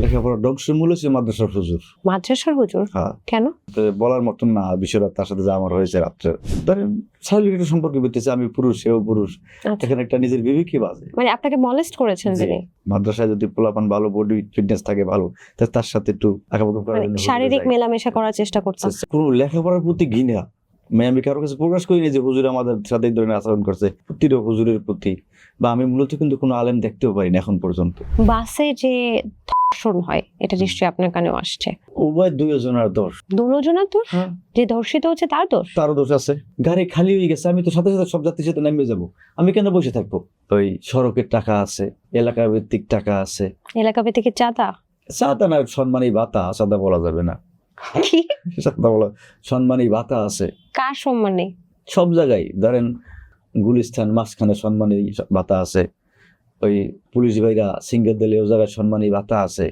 লেখাপড়া ধ্বংসের মূল হচ্ছে মাদ্রাসার হুজুর। মাদ্রাসার হুজুর? হ্যাঁ, কেন? বলার মতন না বিষয়টা, তার সাথে যা আমার হয়েছে রাত্রে। ধরেন স্বাভাবিক একটা সম্পর্ক করতেছে, আমি পুরুষ সেও পুরুষ, আচ্ছা। এখানে একটা নিজের বিবেকই বাজে। মানে আপনাকে মলেস্ট করেছেন জি। তিনি? মাদ্রাসায় যদি পোলাপান ভালো বডি ফিটনেস থাকে ভালো, তার সাথে একটু আঁকাবাঁকা করার মানে জন্য শারীরিক মেলামেশা করার চেষ্টা করতাম? কোনো লেখাপড়ার প্রতি ঘৃণা আমি কারোর কাছে প্রকাশ করিনি যে হুজুর আমাদের সাথে এই ধরনের আচরণ করছে, প্রতিটা হুজুরের প্রতি। বা আমি মূলত কিন্তু কোনো আলেম দেখতেও পারিনি এখন পর্যন্ত। বাসে যে ধর্ষণ হয় এটা নিশ্চয়ই আপনার কানেও আসছে। উভয় দুইজনের দোষ। দুজনের দোষ? যে ধর্ষিত হচ্ছে তার দোষ? তারও দোষ আছে। গাড়ি খালি হয়ে গেছে, আমি তো সাথে সাথে সব যাত্রীর সাথে নেমে যাবো, আমি কেন বসে থাকবো? ওই সড়কের টাকা আছে, এলাকা ভিত্তিক টাকা আছে। এলাকা ভিত্তিক চাঁদা? চাঁদা না, সম্মানী ভাতা। চাঁদা বলা যাবে না, কি চাঁদা বলা, সম্মানী ভাতা আছে কার সম্মানে? সব জায়গায়। ধরেন গুলিস্তান মাঝখানে সম্মানী ভাতা আছে, ওই পুলিশ ভাইরা সিঙ্গেল দিলে ও জায়গায় সম্মানী ভাতা আছে।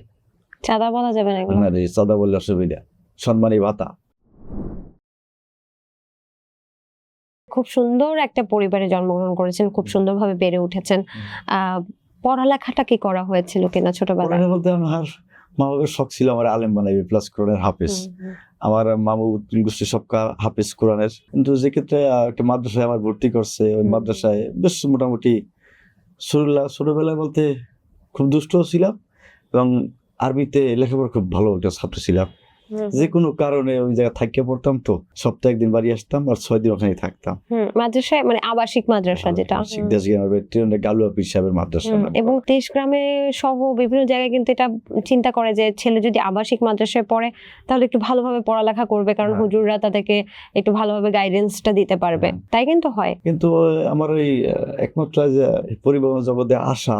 চাঁদা বলা যাবে না এগুলো? না রে, চাঁদা বললে অসুবিধা, সম্মানী ভাতা। খুব সুন্দর একটা পরিবারে জন্মগ্রহণ করেছেন, খুব সুন্দরভাবে বেড়ে উঠেছেন। পড়ালেখাটা কি করা হয়েছিল কিনা ছোটবেলায়? পড়ালেখা বলতে আমার মা বাবার শখ ছিল আমার আলেম বানাইবে, প্লাস কোরআনের হাফেজ। আমার মামু গোষ্ঠী সব হাফেজ কোরআনের, কিন্তু যে ক্ষেত্রে একটা মাদ্রাসায় আমার ভর্তি করছে, ওই মাদ্রাসায় বেশ মোটামুটি ছোটবেলায় বলতে খুব দুষ্ট ছিলাম, এবং আরবিতে লেখাপড়া খুব ভালো একটা ছাত্র ছিলাম। যে কোনো কারণে ওই জায়গায় থাকিয়ে পড়তাম, তো সপ্তাহে একদিন বাড়ি আসতাম আর 6 দিন ওখানে থাকতাম। মাদ্রাসায় মানে আবাসিক মাদ্রাসা যেটা গালুয়া পীর সাহেবের মাদ্রাসা। এবং দেশ গ্রামে সহ বিভিন্ন জায়গায় কিন্তু এটা চিন্তা করে যে ছেলে যদি আবাসিক মাদ্রাসায় পড়ে তাহলে একটু ভালোভাবে পড়ালেখা করবে, কারণ হুজুররা তাদেরকে একটু ভালোভাবে গাইডেন্সটা দিতে পারবে। তাই কিন্তু হয়। কিন্তু আমার ওই একমাত্র যে পরিবহন জগতে আসা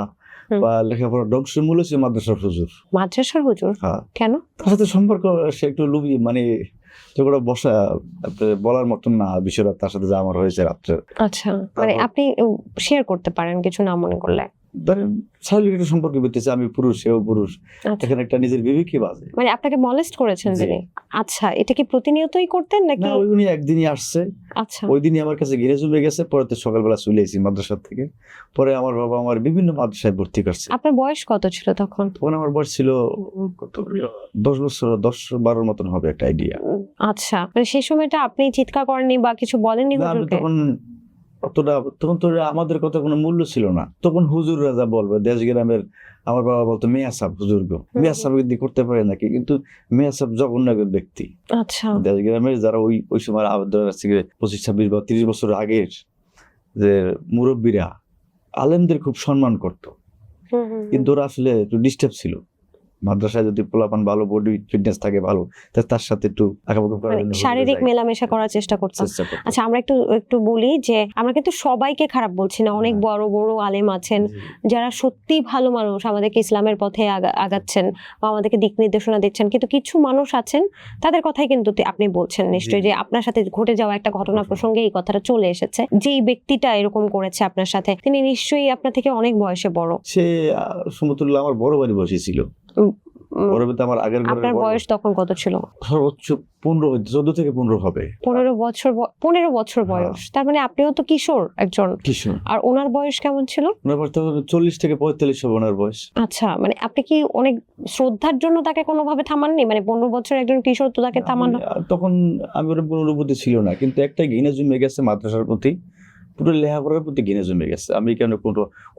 বা লেখাপড়া ধ্বংসের মূল হচ্ছে মাদ্রাসার হুজুর। মাদ্রাসার হুজুর? হ্যাঁ। কেন? তার সাথে সম্পর্ক সে একটু লুবি, মানে যেগুলো বসা বলার মতন না বিষয়টা, তার সাথে যা আমার হয়েছে রাত্রে। আচ্ছা, মানে আপনি শেয়ার করতে পারেন কিছু না মনে করলে? ধরেন স্বাভাবিক একটা সম্পর্ক করতেছে, আমি পুরুষ সেও পুরুষ, এখানে একটা নিজের বিবেকই বাজে। মানে আপনাকে মলেস্ট করেছেন তিনি? আচ্ছা, এটা কি প্রতিনিয়তই করতেন নাকি? না, উনি একদিনই আসছে। আচ্ছা, ওই দিনই আমার কাছে ঘিরে জমে গেছে, পরে তো সকালবেলা চলে এসেছি মাদ্রাসা থেকে। পরে আমার বাবা আমার বিভিন্ন মাদ্রাসায় ভর্তি করছে। আপনার বয়স কত ছিল তখন? তখন আমার বয়স ছিল কত, 10 বছর, 10-12 মতন হবে, একটা আইডিয়া। আচ্ছা, মানে সেই সময়টা আপনি চিৎকার করেননি বা কিছু বলেননি হুজুরকে? তখন তখন তো আমাদের কথা কোনো মূল্য ছিল না। তখন হুজুর রাজা বলবে দেশ গ্রামের, আমার বাবা বলতো মেয়া সাহেব, হুজুর গো মেয়া সাহেব দিয়ে করতে পারে নাকি, কিন্তু মেয়া সাহেব জঘন্য একজন ব্যক্তি। আচ্ছা, দেশ গ্রামের যারা ওই সময় 25-26 বা 30 বছর আগের যে মুরব্বীরা আলেমদের খুব সম্মান করতো, কিন্তু ওরা আসলে একটু ডিস্টার্ব ছিল। মাদ্রাসায় যদি পোলাপান ভালো বডি ফিটনেস থাকে ভালো, তার সাথে একটু আঁকাবাঁকা করার জন্য শারীরিক মেলামেশা করার চেষ্টা করতাম। আচ্ছা, আমরা একটু বলি যে আমরা কিন্তু সবাইকে খারাপ বলছি না, অনেক বড় বড় আলেম আছেন যারা সত্যি ভালো মানুষ, আমাদেরকে ইসলামের পথে আগাচ্ছেন বা আমাদেরকে দিক নির্দেশনা দিচ্ছেন, কিন্তু কিছু মানুষ আছেন তাদের কথাই কিন্তু আপনি বলছেন নিশ্চয়ই, যে আপনার সাথে ঘটে যাওয়া একটা ঘটনা প্রসঙ্গে এই কথাটা চলে এসেছে। যেই ব্যক্তিটা এরকম করেছে আপনার সাথে, তিনি নিশ্চয়ই আপনার থেকে অনেক বয়সে বড়। সে সমতুল্য আমার বড় বাড়ি বসে ছিল। আমার আগের আপনার বয়স তখন কত ছিল? সর্বোচ্চ 14 থেকে 15 হবে। 15 বছর বয়স। তার মানে আপনিও তো কিশোর একজন। কিশোর। আর ওনার বয়স কেমন ছিল? ওনার বয়স তখন 40 থেকে 45 হবে ওনার বয়স। আচ্ছা, মানে আপনি কি অনেক শ্রদ্ধার জন্য তাকে কোনোভাবে থামাননি? মানে 15 বছর একজন কিশোর, তো তাকে থামানো? তখন আমি ওর কোনো অনুভূতি ছিল না, কিন্তু একটা ঘৃণা জমে গেছে মাদ্রাসার প্রতি, পুরো লেখাপড়ার প্রতি ঘৃণা জমে গেছে। আমি কেন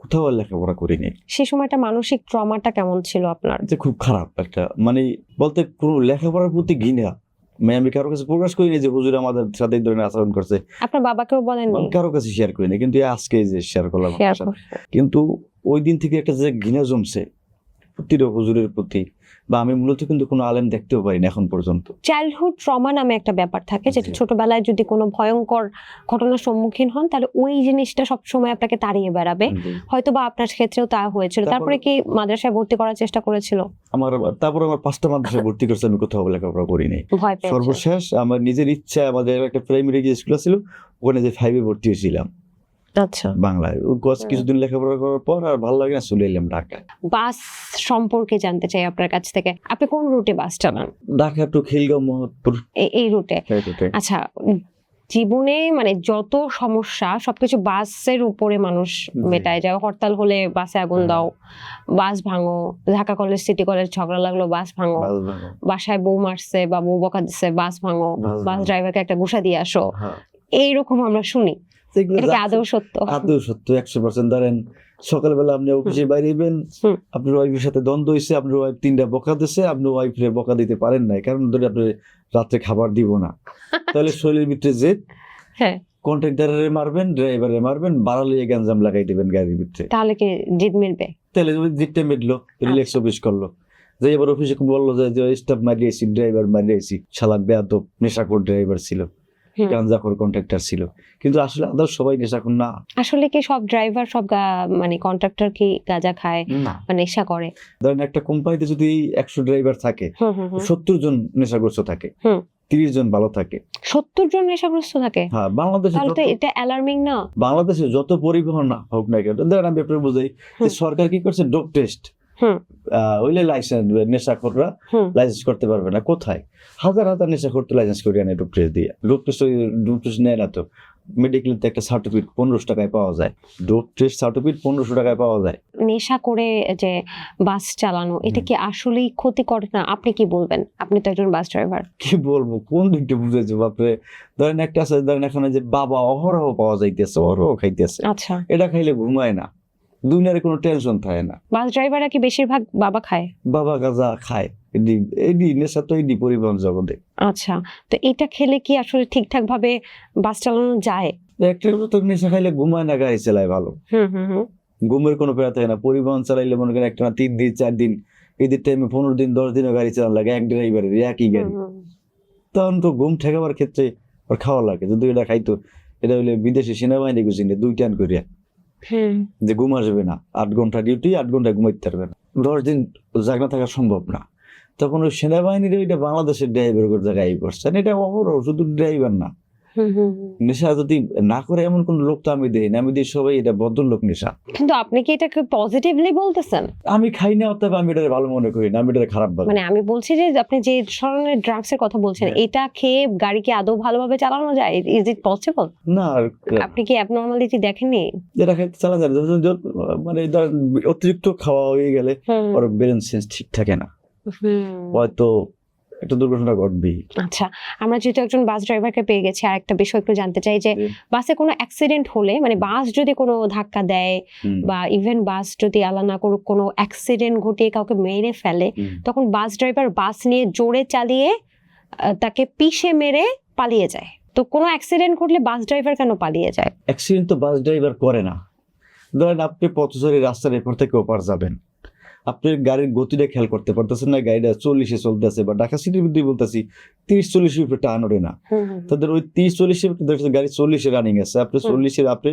কোথাও লেখাপড়া করিনি। সেই সময়টা মানসিক ট্রমাটা কেমন ছিল আপনার? যে খুব খারাপ একটা, মানে বলতে কোনো লেখাপড়ার প্রতি ঘৃণা আমি কারোর কাছে প্রকাশ করিনি যে হুজুর আমাদের সাথে এই ধরনের আচরণ করছে। আপনার বাবাকেও বলেননি? কারোর কাছে শেয়ার করিনি, কিন্তু আজকে যে শেয়ার করলাম। কিন্তু ওই দিন থেকে একটা যে ঘৃণা জমছে প্রতিটা হুজুরের প্রতি, বা আমি মূলত কিন্তু কোনো আলেম দেখতেও পারিনি এখন পর্যন্ত। চাইল্ডহুড ট্রমা নামে একটা ব্যাপার থাকে, যেটা ছোটবেলায় যদি কোনো ভয়ঙ্কর ঘটনার সম্মুখীন হন তাহলে ওই জিনিসটা সবসময় আপনাকে তাড়িয়ে বেড়াবে। হয়তো বা আপনার ক্ষেত্রেও তা হয়েছিল। তারপরে কি মাদ্রাসায় ভর্তি করার চেষ্টা করেছিল? আমার 5টা মাদ্রাসায় ভর্তি করছে, আমি কোথাও লেখাপড়া করিনি। সর্বশেষ আমার নিজের ইচ্ছা, আমাদের একটা প্রাইমারি স্কুল ছিল, ওখানে যে 5-এ ভর্তি হয়েছিলাম। আচ্ছা, বাংলায় কিছুদিন লেখাপড়া করার পর আর ভালো লাগে না, চলে এলাম ঢাকায়। বাস সম্পর্কে জানতে চাই আপনার কাছ থেকে, আপনি কোন রুটে বাস চালান? ঢাকা টু খিলগাঁও মোহাম্মদপুর, এই রুটে? আচ্ছা, জীবনে মানে যত সমস্যা সবকিছু বাসের উপরে মানুষ মেটায় যায়। হরতাল হলে বাসে আগুন দাও, বাস ভাঙো, ঢাকা কলেজ সিটি কলেজ ঝগড়া লাগলো বাস ভাঙো, বাসায় বউ মারছে বা বউ বকা দিচ্ছে বাস ভাঙো, বাস ড্রাইভারকে একটা ঘুষা দিয়ে আসো, এইরকম আমরা শুনি। এটা কি আদৌ সত্য? আদৌ সত্য 100%। ধরেন সকালবেলা আপনি অফিসে বাইরেবেন, আপনার ওয়াইফের সাথে দ্বন্দ্ব হয়েছে, আপনার ওয়াইফ 3টা বকা দিচ্ছে, আপনি ওয়াইফে বকা দিতে পারেন নাই, কারণ ধরে আপনি রাত্রে খাবার দিব না, তাহলে শরীরের ভিতরে জেদ, হ্যাঁ কন্ট্রাক্টরে মারবেন, ড্রাইভারে মারবেন, বাড়ালে গ্যাঞ্জাম লাগাই দিবেন গাড়ির ভিতরে, তাহলে কি জিদ মিলবে? তাহলে ওই জিদটা মিটলো, রিল্যাক্স অফিস করলো। যে এবার অফিসে বললো যে স্টাফ মারিয়েছি, ড্রাইভার মারিয়েছি, শালা বেয়াদব নেশাখোর ড্রাইভার ছিল, গাঁজাখোর কন্ট্রাক্টর ছিল, কিন্তু আসলে আদার সবাই নেশাখোর না। আসলে কি সব ড্রাইভার সব মানে কন্ট্রাক্টর কি গাঁজা খায় বা নেশা করে? ধরেন একটা কোম্পানিতে যদি 100 ড্রাইভার থাকে, 70 জন নেশাগ্রস্ত থাকে, 30 জন ভালো থাকে, 70 জন নেশাগ্রস্ত থাকে। হ্যাঁ, বাংলাদেশে এটা অ্যালার্মিং না? বাংলাদেশে যত পরিবহন না হোক না কেন, ধরেন আমি আপনাকে বোঝাই যে সরকার কি করছে, ডোপ টেস্ট, ওইলে লাইসেন্স নেশাখোররা লাইসেন্স করতে পারবে না। কোথায় হাজার হাজার নেশাখোর তো লাইসেন্স করিয়ে নেয় ডোপ টেস্ট দিয়ে। ডোপ টেস্ট নেয় না তো, মেডিকেলতে একটা সার্টিফিকেট 1500 টাকায় পাওয়া যায়, ডোপ টেস্ট সার্টিফিকেট 1500 টাকায় পাওয়া যায়। নেশা করে যে বাস চালানো, এটা কি আসলেই ক্ষতিকর না? আপনি কি বলবেন? আপনি তো একজন বাস ড্রাইভার। কি বলবো, কোন দিকটা বুঝেছে বাপরে। ধরেন একটা আছে, ধরেন এখানে যে বাবা অহরহ পাওয়া যাইতেছে, অহরহ খাইতেছে, আচ্ছা, এটা খাইলে ঘুমায় না, দুনিয়ার কোনো টেনশন থাকে না। বাস ড্রাইভাররা কি বেশিরভাগ বাবা খায়? বাবা গাঁজা খায়, এডি নেশা তো এডি পরিবহন জগতে। আচ্ছা, তো এটা খেলে কি আসলে ঠিকঠাক ভাবে বাস চালানো যায়? একটা তো নেশা খাইলে ঘুমায় না, গাড়ি চালায় ভালো, ঘুমের কোনো পেরা থাকে না। পরিবহন চালাইলে মনে করেন একটা 3 দিন 4 দিন, ঈদের টাইমে 15 দিন 10 দিনও গাড়ি চালানো লাগে, এক ড্রাইভারের একই গাড়ি, তখন তো ঘুম ঠেকাবার ক্ষেত্রে ওর খাওয়া লাগে। যদি এটা খাইতো, এটা হইলে বিদেশি সেনাবাহিনী গুছিয়ে 2 টান করিয়া, যে ঘুম আসবে না, 8 ঘন্টা ডিউটি, 8 ঘন্টা ঘুমাইতে পারবে না, 10 দিন জাগনা থাকা সম্ভব না। তখন ওই সেনাবাহিনীর ওইটা বাংলাদেশের ড্রাইভার জায়গায় করছেন, এটা অহরহ, শুধু ড্রাইভার না। নেশা যদি না করে এমন কোন লোক তো আমি দেই না, আমি দিই সবাই এটা ভদ্রলোক নেশা। কিন্তু আপনি কি এটাকে পজিটিভলি বলতেছেন? আমি খাই না, অতএব আমি এটা ভালো মনে করি না, আমি এটা খারাপ ভাবে। মানে আমি বলছি যে আপনি যে ধরনের ড্রাগস এর কথা বলছেন, এটা খেয়ে গাড়ি কি আদৌ ভালোভাবে চালানো যায়? Is it possible? না, আপনি কি অ্যাবনরমালিটি দেখেননি? যেটা খাইতে চালা যায়, মানে অতিরিক্ত খাওয়া হয়ে গেলে ওর ব্রেন সেন্স ঠিক থাকে না, হয়তো একটা দুর্ঘটনা ঘটবেই। আচ্ছা, আমরা যেহেতু একজন বাস ড্রাইভারকে পেয়ে গেছি, আর একটা বিষয় একটু জানতে চাই যে বাসে কোনো অ্যাক্সিডেন্ট হলে, মানে বাস যদি কোনো ধাক্কা দেয় বা ইভেন বাস যদি আল্লাহ না করুক কোনো অ্যাক্সিডেন্ট ঘটিয়ে কাউকে মেরে ফেলে, তখন বাস ড্রাইভার বাস নিয়ে জোরে চালিয়ে তাকে পিষে মেরে পালিয়ে যায়। তো কোনো অ্যাক্সিডেন্ট ঘটলে বাস ড্রাইভার কেন পালিয়ে যায়? অ্যাক্সিডেন্ট তো বাস ড্রাইভার করে না। ধরেন আপনি পথচারী রাস্তার এপার থেকে ওপার যাবেন, আপনি গাড়ির গতিটা খেয়াল করতে পারতেছেন না, গাড়িটা 40-এ চলতেছে, বা ঢাকা সিটির মধ্যে বলতেছি 30-40-এর উপরে টান ওঠে না, তাদের ওই 30-40-এর গাড়ি 40-এ রানিং আছে, আপনি 40-এর আপনি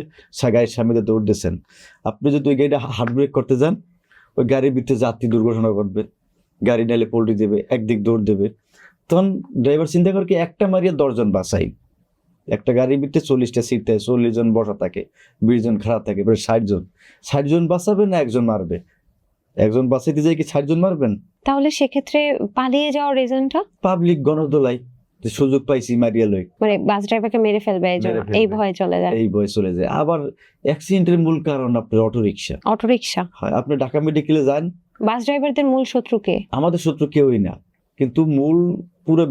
গাড়ির সামনে দৌড় দিচ্ছেন, আপনি যদি ওই গাড়িটা হার্ড ব্রেক করতে যান, ওই গাড়ির ভিতরে যাত্রী দুর্ঘটনা ঘটবে, গাড়ি নাইলে পল্টি দেবে, একদিক দৌড় দেবে। তখন ড্রাইভার চিন্তা করে কি, একটা মারিয়ে 10 জন বাঁচাই। একটা গাড়ির ভিতরে 40টা সিট থাকে, 40 জন বসা থাকে, 20 জন খারাপ থাকে, 60 জন বাঁচাবে না একজন মারবে? একজন বাঁচাইতে যাই কি 60 জন মারবেন? তাহলে সেক্ষেত্রে পালিয়ে যাওয়ার রিজনটা পাবলিক গণদোলাই, যে সুযোগ পাইছি মারিয়া লই, মানে বাস ড্রাইভারকে মেরে ফেলবে, এই ভয়ে চলে যায়, এই ভয়ে চলে যায়। আবার অ্যাক্সিডেন্টের মূল কারণ আপনার অটোরিকশা হয়। আপনি ঢাকা মেডিকেলে যান, বাস ড্রাইভারদের মূল শত্রু কে? আমাদের শত্রু কেউই না, কিন্তু মূল পুরো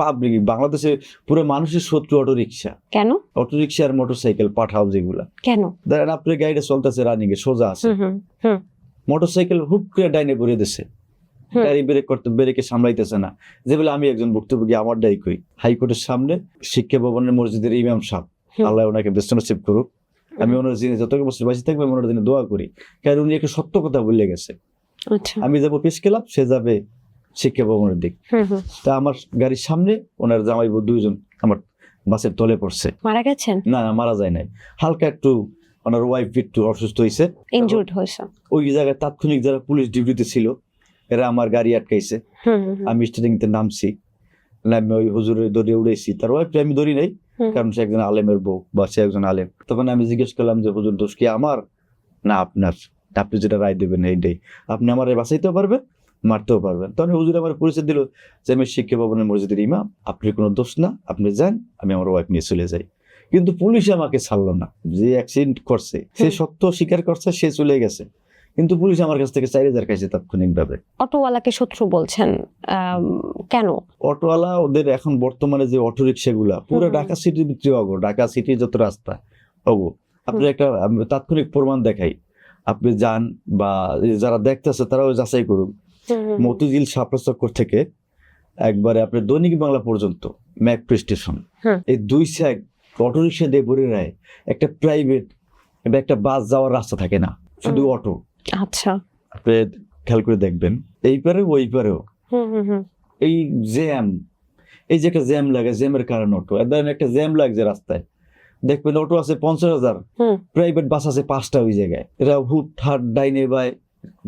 পাবলিক, বাংলাদেশে পুরো মানুষের শত্রু অটোরিকশা। কেন? অটোরিকশা আর মোটরসাইকেল পাঠাও যেগুলা, কেন? ধরেন আপনার গাড়িটা চলতেছে রানিং এ, সোজা আছে, মোটরসাইকেল হুট করে ডাইনে ঘুরে দিছে, গাড়ি ব্রেকে সামলাইতেছে না, যে বলে আমি একজন ভুক্তভোগী, আমার দায়ী কই। হাইকোর্টের সামনে শিক্ষা ভবনের মসজিদের ইমাম সাহেব, আল্লাহ ওনাকে বেস্ট নসিব করুক, আমি ওনার জিনিস যত বছর বাঁচি থাকবে ওনার জন্য দোয়া করি, কারণ উনি একটা সত্য কথা বলে গেছে। আমি যাবো পেশ ক্লাব, সে যাবে শিক্ষা ভবনের দিক। তা আমার গাড়ির সামনে ওনার জামাই বউ 2 জন আমার বাসের তলে পড়ছে। মারা গেছেন? না, মারা যায় নাই, হালকা একটু ওনার ওয়াইফ একটু অসুস্থ হয়েছে, ইনজুর্ড হয়েছে। ওই জায়গায় তাৎক্ষণিক যারা পুলিশ ডিউটিতে ছিল, এরা আমার গাড়ি আটকাইছে, আমি স্টেরিংতে নামছি, ওই হুজুরের দড়িয়ে উড়েছি, তার ওয়াইফ আমি ধরি নাই, কারণ সে একজন আলেমের বউ বা সে একজন আলেম। তখন আমি জিজ্ঞেস করলাম যে হুজুর দোষ কি আমার না আপনার? আপনি যেটা রায় দেবেন এইটাই, আপনি আমার বাঁচাইতেও পারবেন, মারতেও পারবেন। তখন হুজুর আমার পরিচয় দিল যে আমি শিক্ষা ভবনের মসজিদের ইমাম, আপনার কোনো দোষ না, আপনি যান, আমি আমার ওয়াইফ নিয়ে চলে যাই। কিন্তু পুলিশ আমাকে ছাড়লো না। যে অ্যাক্সিডেন্ট করছে সে সত্য স্বীকার করছে, সে চলে গেছে, কিন্তু পুলিশ আমার কাছ থেকে 4,000 খাইছে তাৎক্ষণিক ভাবে। অটোওয়ালাকে শত্রু বলছেন কেন? অটোওয়ালা ওদের এখন বর্তমানে যে অটো রিক্সা গুলা পুরো ঢাকা সিটির ভিতরে অগো, ঢাকা সিটির যত রাস্তা অগো, আপনি একটা তাৎক্ষণিক প্রমাণ দেখাই, আপনি যান বা যারা দেখতেছে তারাও যাচাই করুন। মতিঝিল শাপলা চক্কর থেকে একবারে আপনি দৈনিক বাংলা পর্যন্ত মেট্রো স্টেশন, এই দুই সাইড অটো রিক্সা দিয়ে ভরে রায়। একটা প্রাইভেট বা একটা বাস যাওয়ার রাস্তা থাকে না, শুধু অটো। আচ্ছা, আপনি খেয়াল করে দেখবেন এই পারে ওই পারেও এই জ্যাম, এই যে একটা জ্যাম লাগে, জ্যামের কারণ অটো, ধরেন একটা জ্যাম লাগছে রাস্তায়, দেখবেন অটো আছে 50,000, প্রাইভেট বাস আছে 5টা ওই জায়গায়। এরা হুট হাট ডাইনে বাই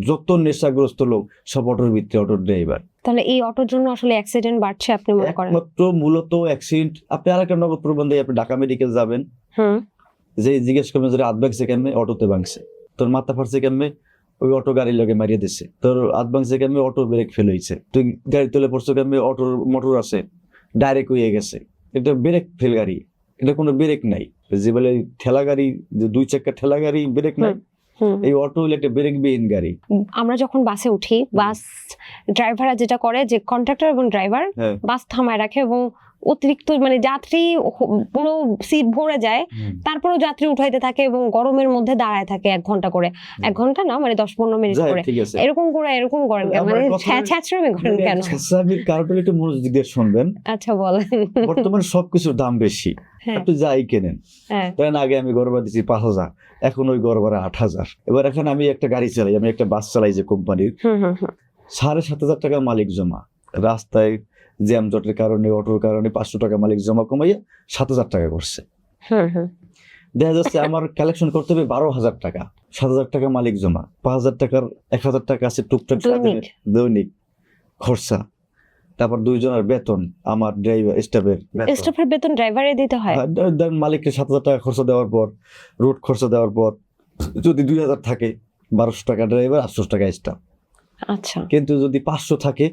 যত নেশাগ্রস্ত লোক সব অটোর ভিতরে, অটোর ড্রাইভার। তাহলে এই অটোর জন্য আসলে অ্যাক্সিডেন্ট বাড়ছে আপনি মনে করেন? একমাত্র মূলত অ্যাক্সিডেন্ট। আপনি আরেকটা নগদ প্রবন্ধে আপনি ঢাকা মেডিকেল যাবেন, যে জিজ্ঞেস করবেন যে হাত ভাঙছে কেমনে, অটোতে ভাঙছে। তোর মাথা ফাটছে কেমনে, ওই অটো গাড়ির লগে মারিয়ে দিচ্ছে। তোর হাত ভাঙছে কেমনে, অটো ব্রেক ফেল হয়েছে। তুই গাড়ি তুলে পড়ছো কেমনে, অটোর মোটর আছে ডাইরেক্ট হয়ে গেছে। এটা ব্রেক ফেল গাড়ি, এটা কোনো ব্রেক নাই। যে বলে ঠেলা গাড়ি, যে 2 চাকার ঠেলা গাড়ি ব্রেক নাই, এই অটো হলো একটা ব্রেক বিহীন গাড়ি। আমরা যখন বাসে উঠি, বাস ড্রাইভাররা যেটা করে যে কন্ডাক্টর এবং ড্রাইভার বাস থামায় রাখে এবং অতিরিক্ত মানে যাত্রী পুরো সিট ভরে যায়, তারপরেও যাত্রী উঠাইতে থাকে এবং গরমের মধ্যে দাঁড়ায় থাকে 1 ঘন্টা করে। 1 ঘন্টা না, মানে 10-15 মিনিট করে এরকম করেন মানে ছ্যাঁচড়ামি করেন কেন? ছ্যাঁচড়ামির কারণটা একটু মনোযোগ দিয়ে শুনবেন। আচ্ছা বলেন। বর্তমানে সবকিছুর দাম বেশি, আপনি যাই কেনেন। ধরেন আগে আমি গড় দিচ্ছি 5,000, এখন ওই গড় 8,000। এবার এখন আমি একটা গাড়ি চালাই, আমি একটা বাস চালাই যে কোম্পানির, 7,500 টাকা মালিক জমা। রাস্তায় জ্যাম জটের কারণে, অটোর কারণে 500 টাকা মালিক জমা কমাইয়া 7,000 টাকা করছে। দেখা যাচ্ছে আমার কালেকশন করতে হবে 12,000 টাকা, 7,000 টাকা মালিক জমা, 5,000 টাকার 1,000 টাকা আছে টুকটাক দৈনিক খরচা। তারপর 2 জনের বেতন, আমার ড্রাইভার স্টাফের বেতন ড্রাইভারে দিতে হয়। মালিককে 7,000 টাকা খরচা দেওয়ার পর, রোড খরচা দেওয়ার পর যদি 2,000 থাকে, 1,200 টাকা ড্রাইভার, 800 টাকা স্টাফ। আচ্ছা, কিন্তু যদি 500 থাকে,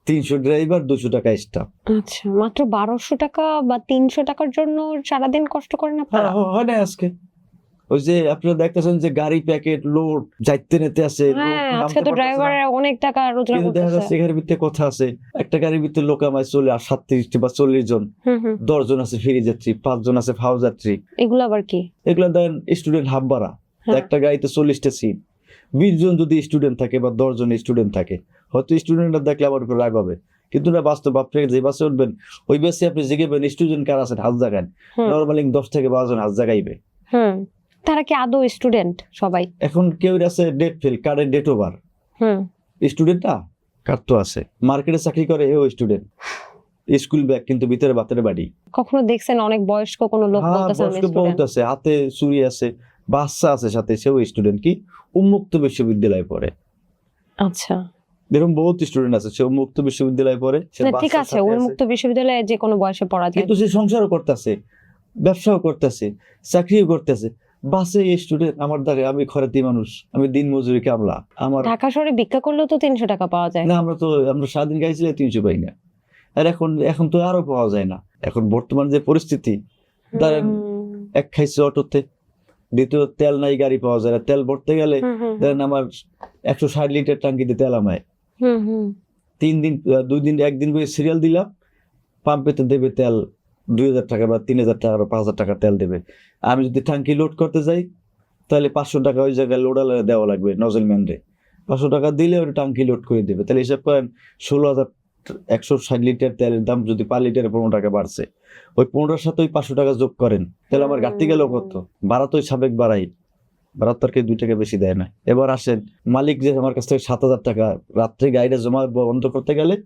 300 ড্রাইভার, 200 টাকা স্টাফ। আচ্ছা, মাত্র 1,200 টাকা বা 300 টাকার জন্য সারাদিন কষ্ট করেন আপনারা? হয় না আজকে ওই যে আপনারা দেখতেছেন যে গাড়ি প্যাকেট লোড যাইতে নিতে আছে, আজকে তো ড্রাইভাররা অনেক টাকা রোজগার করতেছে। দেখা যাচ্ছে এর ভিতরে কথা আছে, একটা গাড়ির ভিতরে লোক আমায় চলে আর 37 বা 40 জন, 10 জন আছে ফ্রি যাত্রী, 5 জন আছে ফাও যাত্রী। এগুলো আবার কি? এগুলা দেন স্টুডেন্ট হাফ ভাড়া। একটা গাড়িতে 40টা সিট, 20 জন যদি স্টুডেন্ট থাকে বা 10 জন স্টুডেন্ট থাকে, হয়তো স্টুডেন্টরা দেখলে আমার উপর রাগ হবে, কিন্তু না বাস্তব। আপনি যে বাসে উঠবেন ওই বাসে আপনি জিজ্ঞেবেন স্টুডেন্ট কার আছেন, হাত জাগান, নরমালি 10 থেকে 12 জন হাত জাগাইবে। তারা কি আদৌ স্টুডেন্ট সবাই? এখন কেউ আছে ডেট ফেল, কার্ডের ডেট ওভার, স্টুডেন্ট না, কার তো আছে মার্কেটে চাকরি করে, এও স্টুডেন্ট, স্কুল ব্যাগ কিন্তু ভিতরে বাতের বাড়ি। কখনো দেখছেন অনেক বয়স্ক কোনো লোক বলতেছে হাতে চুরি আছে, বাচ্চা আছে সাথে, সেও স্টুডেন্ট, কি উন্মুক্ত বিশ্ববিদ্যালয়ে পড়ে। আচ্ছা, এরকম বহুত স্টুডেন্ট আছে, সে উন্মুক্ত বিশ্ববিদ্যালয়ে পড়ে। ঠিক আছে, উন্মুক্ত বিশ্ববিদ্যালয়ে যে কোনো বয়সে পড়া যায়, কিন্তু সে সংসারও করতেছে, ব্যবসাও করতেছে, চাকরিও করতেছে। বাসে স্টুডেন্ট আমার দ্বারা, আমি খরাতি মানুষ, আমি দিন মজুরি কামলা। আমার ঢাকা শহরে ভিক্ষা করলেও তো 300 টাকা পাওয়া যায় না। আমরা সারাদিন গাইছিলে 300 পাই না। আর এখন তো আরো পাওয়া যায় না। এখন বর্তমান যে পরিস্থিতি, ধরেন এক খাইছে অটোতে, দ্বিতীয় তেল নাই, গাড়ি পাওয়া যায় না। তেল ভরতে গেলে ধরেন আমার 160 লিটার টাঙ্কিতে তেল আমায় 1 দিন করে সিরিয়াল দিলাম, পাম্পেতে দেবে তেল 2,000 টাকা বা 3,000 টাকা বা 5,000 টাকা তেল দেবে। আমি যদি টাঙ্কি লোড করতে যাই তাহলে 500 টাকা ওই জায়গায় লোডালে দেওয়া লাগবে, নজল ম্যানরে 500 টাকা দিলে ওটা টাঙ্কি লোড করে দেবে। তাহলে হিসাব করেন 16,000, 160 লিটার তেলের দাম যদি 5 লিটারে 15 টাকা বাড়ছে, ওই 15টার সাথে ওই 500 টাকা যোগ করেন, তাহলে আমার ঘাটতি গেল কত? ভাড়া তো সাবেক বাড়াই, ভাড়া তো আর 2 টাকা বেশি দেয় না। এবার আসেন মালিক যে আমার কাছ থেকে 7,000 টাকা রাত্রে গাড়িটা জমা বন্ধ করতে গেলে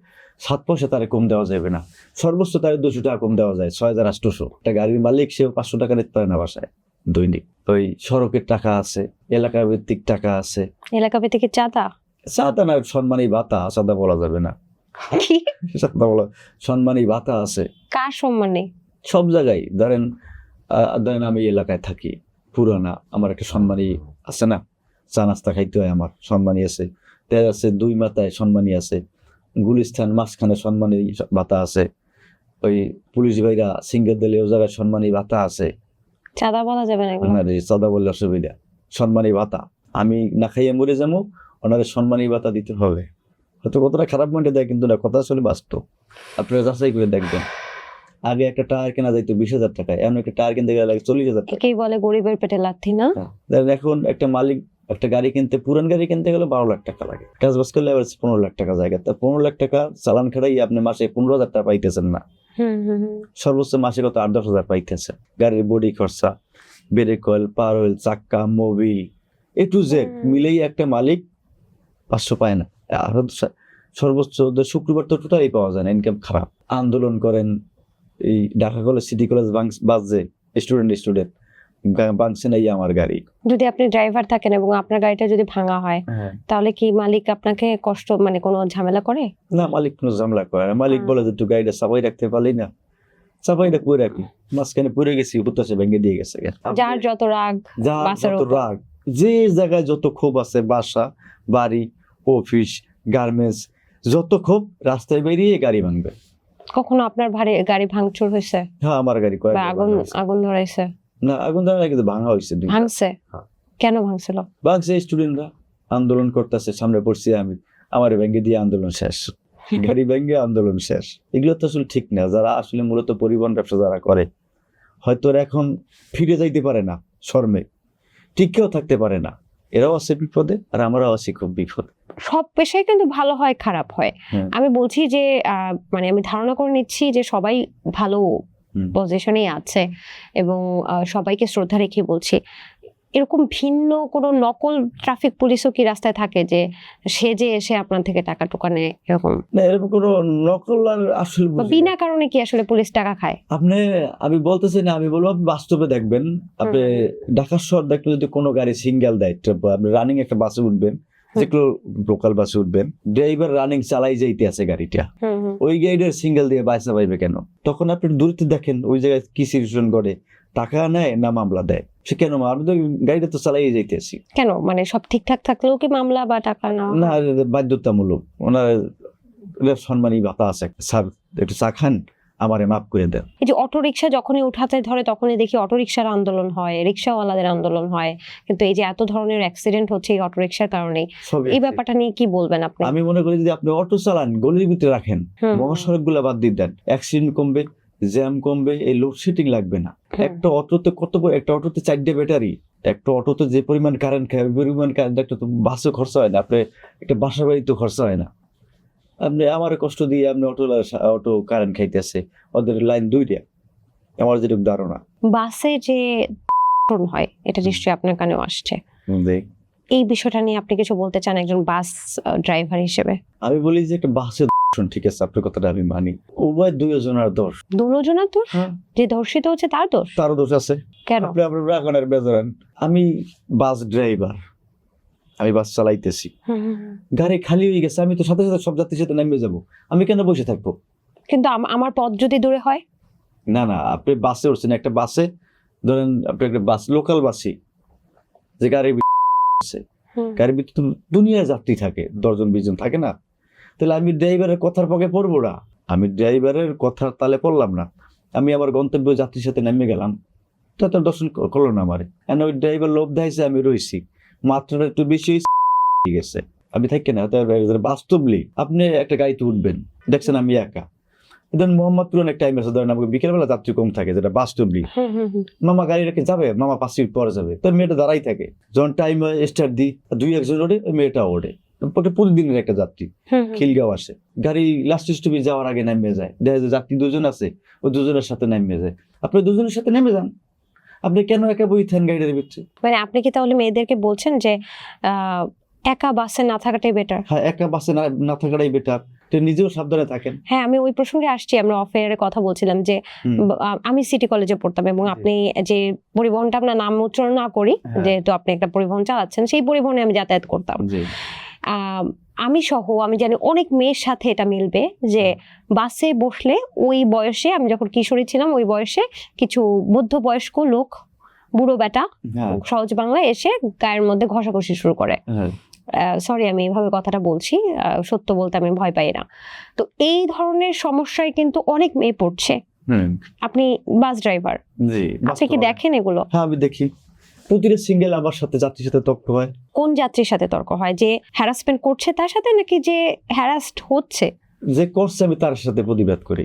7 পয়সা তারে কম দেওয়া যাবে না, সর্বোচ্চ তারে 200 টাকা কম দেওয়া যায়, 6,800। একটা গাড়ির মালিক সেও 500 টাকা নিতে পারে না বাসায় দৈনিক। ওই সড়কের টাকা আছে, এলাকা ভিত্তিক টাকা আছে, এলাকা ভিত্তিক চাঁদা না, সম্মানী ভাতা, চাঁদা বলা যাবে না, সম্মানী ভাতা আছে। কার সম্মানী? সব জায়গায়। ধরেন আমি এলাকায় থাকি পুরানা, আমার একটা সম্মানী আছে না, চা নাস্তা খাইতে হয়, আমার সম্মানী আছে। তেজ আছে 2 মাথায় সম্মানী আছে, গুলিস্তান মাঝখানে সম্মানী ভাতা আছে, ওই পুলিশ ভাইরা সিঙ্গেল দিলে ও জায়গায় সম্মানী ভাতা আছে। চাঁদা বলা যাবে না এগুলো? না রে, চাঁদা বললে অসুবিধা। সম্মানী ভাতা, আমি না খাইয়ে মরে যাবো, ওনাদের সম্মানী ভাতা দিতে হবে। হয়তো কতটা খারাপ মনে দেয়, কিন্তু না, কথা আসলে বাস্তব। আপনারা যাচাই করে দেখবেন, আগে একটা টায়ার কেনা যাইতো 20,000 টাকায়, এখন একটা টায়ার কিনতে গেলে লাগে 40,000 টাকা। একেই বলে গরিবের পেটে লাথি না? দেখেন, এখন একটা মালিক একটা গাড়ি কিনতে, পুরান গাড়ি কিনতে গেলে 12 লাখ টাকা লাগে, কাজ বাজ করলে আবার 15 লাখ টাকা জায়গা। তা 15 লাখ টাকা চালান খাটাই আপনি মাসে 15,000 টাকা পাইতেছেন না, সর্বোচ্চ মাসে কত 8-10,000 পাইতেছেন। গাড়ির বডি খরচা, ব্রেক অয়েল, পাওয়ার অয়েল, চাক্কা, মোবিল, এ টু জেড মিলেই একটা মালিক 500 পায় না। আর সর্বোচ্চ শুক্রবার তো টোটালি পাওয়া যায় না, ইনকাম খারাপ। আন্দোলন করেন, এই ঢাকা কলেজ, সিটি কলেজ বাজে, স্টুডেন্ট বাংছে নাই আমার গাড়ি। যদি আপনি ড্রাইভার থাকেন এবং আপনার গাড়িটা যদি ভাঙা হয়, তাহলে কি মালিক আপনাকে কষ্ট মানে কোনো ঝামেলা করে? না, মালিক কোনো ঝামেলা করে না। মালিক বলে যে তুই গাড়িটা চাপাই রাখতে পারলি না, চাপাই রাখবো রাখি, মাঝখানে পড়ে গেছি, উপতাসে ভেঙে দিয়ে গেছে। যার যত রাগ, যার বাসার যত উপর। রাগ, যে জায়গায় যত ক্ষোভ আছে, বাসা, বাড়ি, অফিস, গার্মেন্টস, যত ক্ষোভ রাস্তায় বেরিয়ে গাড়ি ভাঙবে। কখনো আপনার গাড়ি ভাঙচুর হয়েছে হ্যাঁ, আমার গাড়ি কয়েক বা আগুন ধরাইছে? না, আগুন ধরে কিন্তু ভাঙা হয়েছে। ভাঙছে? হ্যাঁ। কেন ভাঙছিল? ভাঙছে স্টুডেন্টরা আন্দোলন করতেছে, সামনে পড়ছি আমি, আমার ভেঙে দিয়ে আন্দোলন শেষ, গাড়ি ভেঙে আন্দোলন শেষ। এগুলো তো আসলে ঠিক না। যারা আসলে মূলত পরিবহন ব্যবসা যারা করে, হয়তো এখন ফিরে যাইতে পারে না শর্মে, টিকেও থাকতে পারে না, এরাও আছে বিপদে, আর আমরাও আছি খুব বিপদ। সব পেশায় কিন্তু ভালো হয় খারাপ হয়। হ্যাঁ। আমি বলছি যে মানে আমি ধারণা করে নিচ্ছি যে সবাই ভালো পজিশনেই আছে এবং সবাইকে শ্রদ্ধা রেখে বলছি, এরকম ভিন্ন কোনো নকল ট্রাফিক পুলিশও কি রাস্তায় থাকে যে সেজে এসে আপনার থেকে টাকা টোকা নেয় এরকম? না, এরকম কোনো নকল আর আসলে বা বিনা কারণে কি আসলে পুলিশ টাকা খায়? আমি বলতেছি না, আমি বলবো আপনি বাস্তবে দেখবেন। আপনি ঢাকা শহর দেখলে যদি কোনো গাড়ি সিঙ্গেল দেয়, আপনি রানিং একটা বাসে উঠবেন, যেগুলো লোকাল বাসে উঠবেন, ড্রাইভার রানিং চালাই যাইতে আছে গাড়িটা, ওই গাড়ির সিঙ্গেল দিয়ে বাইসা পাইবে কেন? তখন আপনি দূরত্বে দেখেন ওই জায়গায় কি সিচুয়েশন করে, টাকা নেয় না মামলা দেয়, সে কেন? আমি তো গাড়িটা তো চালাই যাইতেছি। কেন মানে সব ঠিকঠাক থাকলেও কি মামলা বা টাকা নেওয়া? না, বাধ্যতামূলক। ওনার সম্মানী ভাতা আছে, স্যার একটু চা খান, আমারে মাফ করে দেন। এই যে অটো রিক্সা যখনই উঠাতে ধরে তখনই দেখি অটো রিক্সার আন্দোলন হয়, রিক্সাওয়ালাদের আন্দোলন হয়, কিন্তু এই যে এত ধরনের অ্যাক্সিডেন্ট হচ্ছে এই অটো রিক্সার কারণেই, এই ব্যাপারটা নিয়ে কি বলবেন আপনি? আমি মনে করি যদি আপনি অটো চালান, গলির ভিতরে রাখেন, মহাসড়ক গুলা বাদ দিয়ে দেন, অ্যাক্সিডেন্ট কমবে, জ্যাম কমবে, এই লোডশেডিং লাগবে না। একটা অটোতে কত, একটা অটোতে 4টে ব্যাটারি, একটা অটোতে যে পরিমাণ কারেন্ট খায়, ওই পরিমাণ কারেন্ট একটা তো বাসে খরচা হয় না, আপনি একটা বাসা বাড়িতে খরচা হয় না। আপনি আমার কষ্ট দিয়ে আপনি অটো কারেন্ট খাইতেছে, ওদের লাইন 2টা, আমার যেটুকু ধারণা। বাসে যে হয় এটা নিশ্চয়ই আপনার কানেও আসছে, এই বিষয়টা নিয়ে আপনি কিছু বলতে চান একজন বাস ড্রাইভার হিসেবে? আমি বলি যে একটা বাসে ঠিক আছে, আপনার কথাটা আমি মানি, উভয় দুজনের দোষ। দুজনের দোষ? যে ধর্ষিত হচ্ছে তার দোষ? তারও দোষ আছে। কেন? আপনি আপনার রাখনের বেজারেন। আমি বাস ড্রাইভার, আমি বাস চালাইতেছি, গাড়ি খালি হয়ে গেছে, আমি তো সাথে সাথে সব যাত্রীর সাথে নেমে যাব, আমি কেন বসে থাকবো? কিন্তু আমার পথ যদি দূরে হয়? না না, আপনি বাসে উঠছেন, একটা বাসে ধরেন আপনি একটা বাস, লোকাল বাসই, যে গাড়ির গাড়ির ভিতরে তো দুনিয়ার যাত্রী থাকে, 10জন-20 জন থাকে না, তাহলে আমি ড্রাইভারের কথার পক্ষে পড়বো না, আমি ড্রাইভারের কথার তালে পড়লাম না, আমি আমার গন্তব্য যাত্রীর সাথে নেমে গেলাম, তো তার দর্শন করলো না আমারে, ওই ড্রাইভার লোভ দেখাইছে, আমি রয়েছি, মাত্রাটা একটু বেশি গেছে, আমি থাকি না। বাস্তবলি আপনি একটা গাড়িতে উঠবেন, দেখছেন আমি একা, ধরেন মোহাম্মদপুর অনেক টাইম আছে, ধরেন আমাকে বিকেলবেলা যাত্রী কম থাকে, যেটা বাস্তবলি, মামা গাড়ি রেখে যাবে, মামা 5 মিনিট পরে যাবে, তার মেয়েটা দাঁড়াই থাকে, যখন টাইম স্টার্ট দিই 2-1 ওঠে, ওই মেয়েটা ওঠে, প্রতিদিনের একটা যাত্রী খিলগাঁও আসে, গাড়ি লাস্ট স্টপে যাওয়ার আগে নেমে যায়, দেখা যায় যাত্রী 2জন আছে, ওই 2জনের সাথে নেমে যায়, আপনি 2জনের সাথে নেমে যান, আপনি কেন একা বই থাকেন গাড়ির ভিতরে? মানে আপনি কি তাহলে মেয়েদেরকে বলছেন যে একা বাসে না থাকাটাই বেটার? হ্যাঁ, একা বাসে না থাকাটাই বেটার, নিজেও সাবধানে থাকেন। হ্যাঁ, আমি ওই প্রসঙ্গে আসছি, আমরা অফ এয়ারে কথা বলছিলাম যে আমি সিটি কলেজে পড়তাম এবং আপনি যে পরিবহনটা, আপনার নাম উচ্চারণ না করি, যেহেতু আপনি একটা পরিবহন চালাচ্ছেন, সেই পরিবহনে আমি যাতায়াত করতাম। আমি সহ আমি জানি অনেক মেয়ের সাথে এটা মিলবে যে বাসে বসলে ওই বয়সে, আমি যখন কিশোরী ছিলাম ওই বয়সে, কিছু মধ্যবয়স্ক লোক, বুড়ো বেটা, সহজ বাংলায় এসে গায়ের মধ্যে ঘষাঘষি শুরু করে। সরি আমি এভাবে কথাটা বলছি, সত্য বলতে আমি ভয় পাই না। তো এই ধরনের সমস্যায় কিন্তু অনেক মেয়ে পড়ছে, আপনি বাস ড্রাইভার, জি আপনি কি দেখেন এগুলো? হ্যাঁ আমি দেখি, প্রতিটা সিঙ্গেল আমার সাথে যাত্রীর সাথে তর্ক হয়। কোন যাত্রীর সাথে তর্ক হয়? যে হ্যারাসমেন্ট করছে তার সাথে, নাকি যে হ্যারাসড হচ্ছে? যে করছে আমি তার সাথে প্রতিবাদ করি,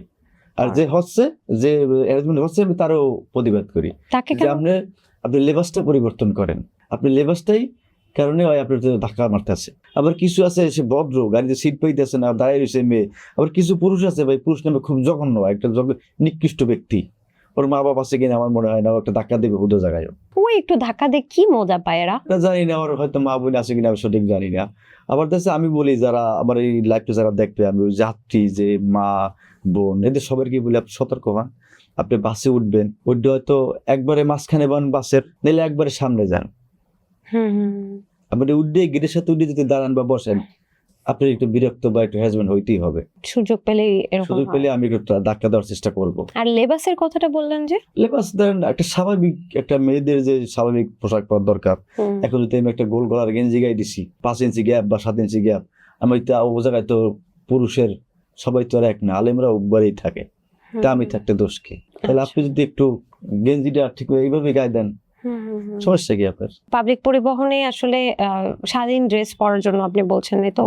আর যে হচ্ছে, যে অ্যারেঞ্জমেন্ট হচ্ছে আমি তারও প্রতিবাদ করি। তাকে যে কেন? আপনি লেবাসটা পরিবর্তন করেন, আপনি লেবাসটাই কারণে হয় আপনার ধাক্কা মারতেছে। আবার কিছু আছে সে ভদ্র, গাড়িতে সিট পাইতেছে না, দাঁড়িয়ে রয়েছে মেয়ে। আবার কিছু পুরুষ আছে ভাই, পুরুষ নামে খুব জঘন্য, একটা নিকৃষ্ট ব্যক্তি। ওর মা বাবা আছে কিনা আমার মনে হয় না, ও একটা ধাক্কা দেবে হুদো জায়গায়। ওই একটু ধাক্কা দিয়ে কি মজা পায় এরা? এটা জানি না, আমার হয়তো মা বোন আছে কিনা আমি সঠিক জানি না। আবার দেখছে আমি বলি, যারা আমার এই লাইভটা যারা দেখবে, আমি ওই যাত্রী, যে মা বোন, এদের সবাইকে বলি আপনি সতর্ক হন। আপনি বাসে উঠবেন, ওইটা হয়তো একবারে মাঝখানে বান বাসের, নাহলে একবারে সামনে যান। আপনি উঠে গেটের সাথে উঠে যদি দাঁড়ান বা বসেন, আপনার একটু বিরক্ত বা একটু হ্যাজমেন্ট হইতেই হবে। সুযোগ পেলেই এরকম সুযোগ হয়। পেলে আমি একটু ধাক্কা দেওয়ার চেষ্টা করব। আর লেবাসের কথাটা বললেন যে, লেবাস ধরেন একটা স্বাভাবিক, একটা মেয়েদের যে স্বাভাবিক পোশাক পরা দরকার, এখন যদি আমি একটা গোল গলার গেঞ্জি গায়ে দিছি 5 ইঞ্চি গ্যাপ বা 7 ইঞ্চি গ্যাপ, আমি তো ও জায়গায় তো পুরুষের সবাই তো আর এক না, আলেমরা উপবারেই থাকে, তা আমি থাকতে দোষ কি? তাহলে আপনি যদি একটু গেঞ্জিটা ঠিক এইভাবে গায়ে দেন, সমস্যা কি আপনার? পাবলিক পরিবহনে আসলে স্বাধীন ড্রেস পরার জন্য আপনি বলছেন না তো?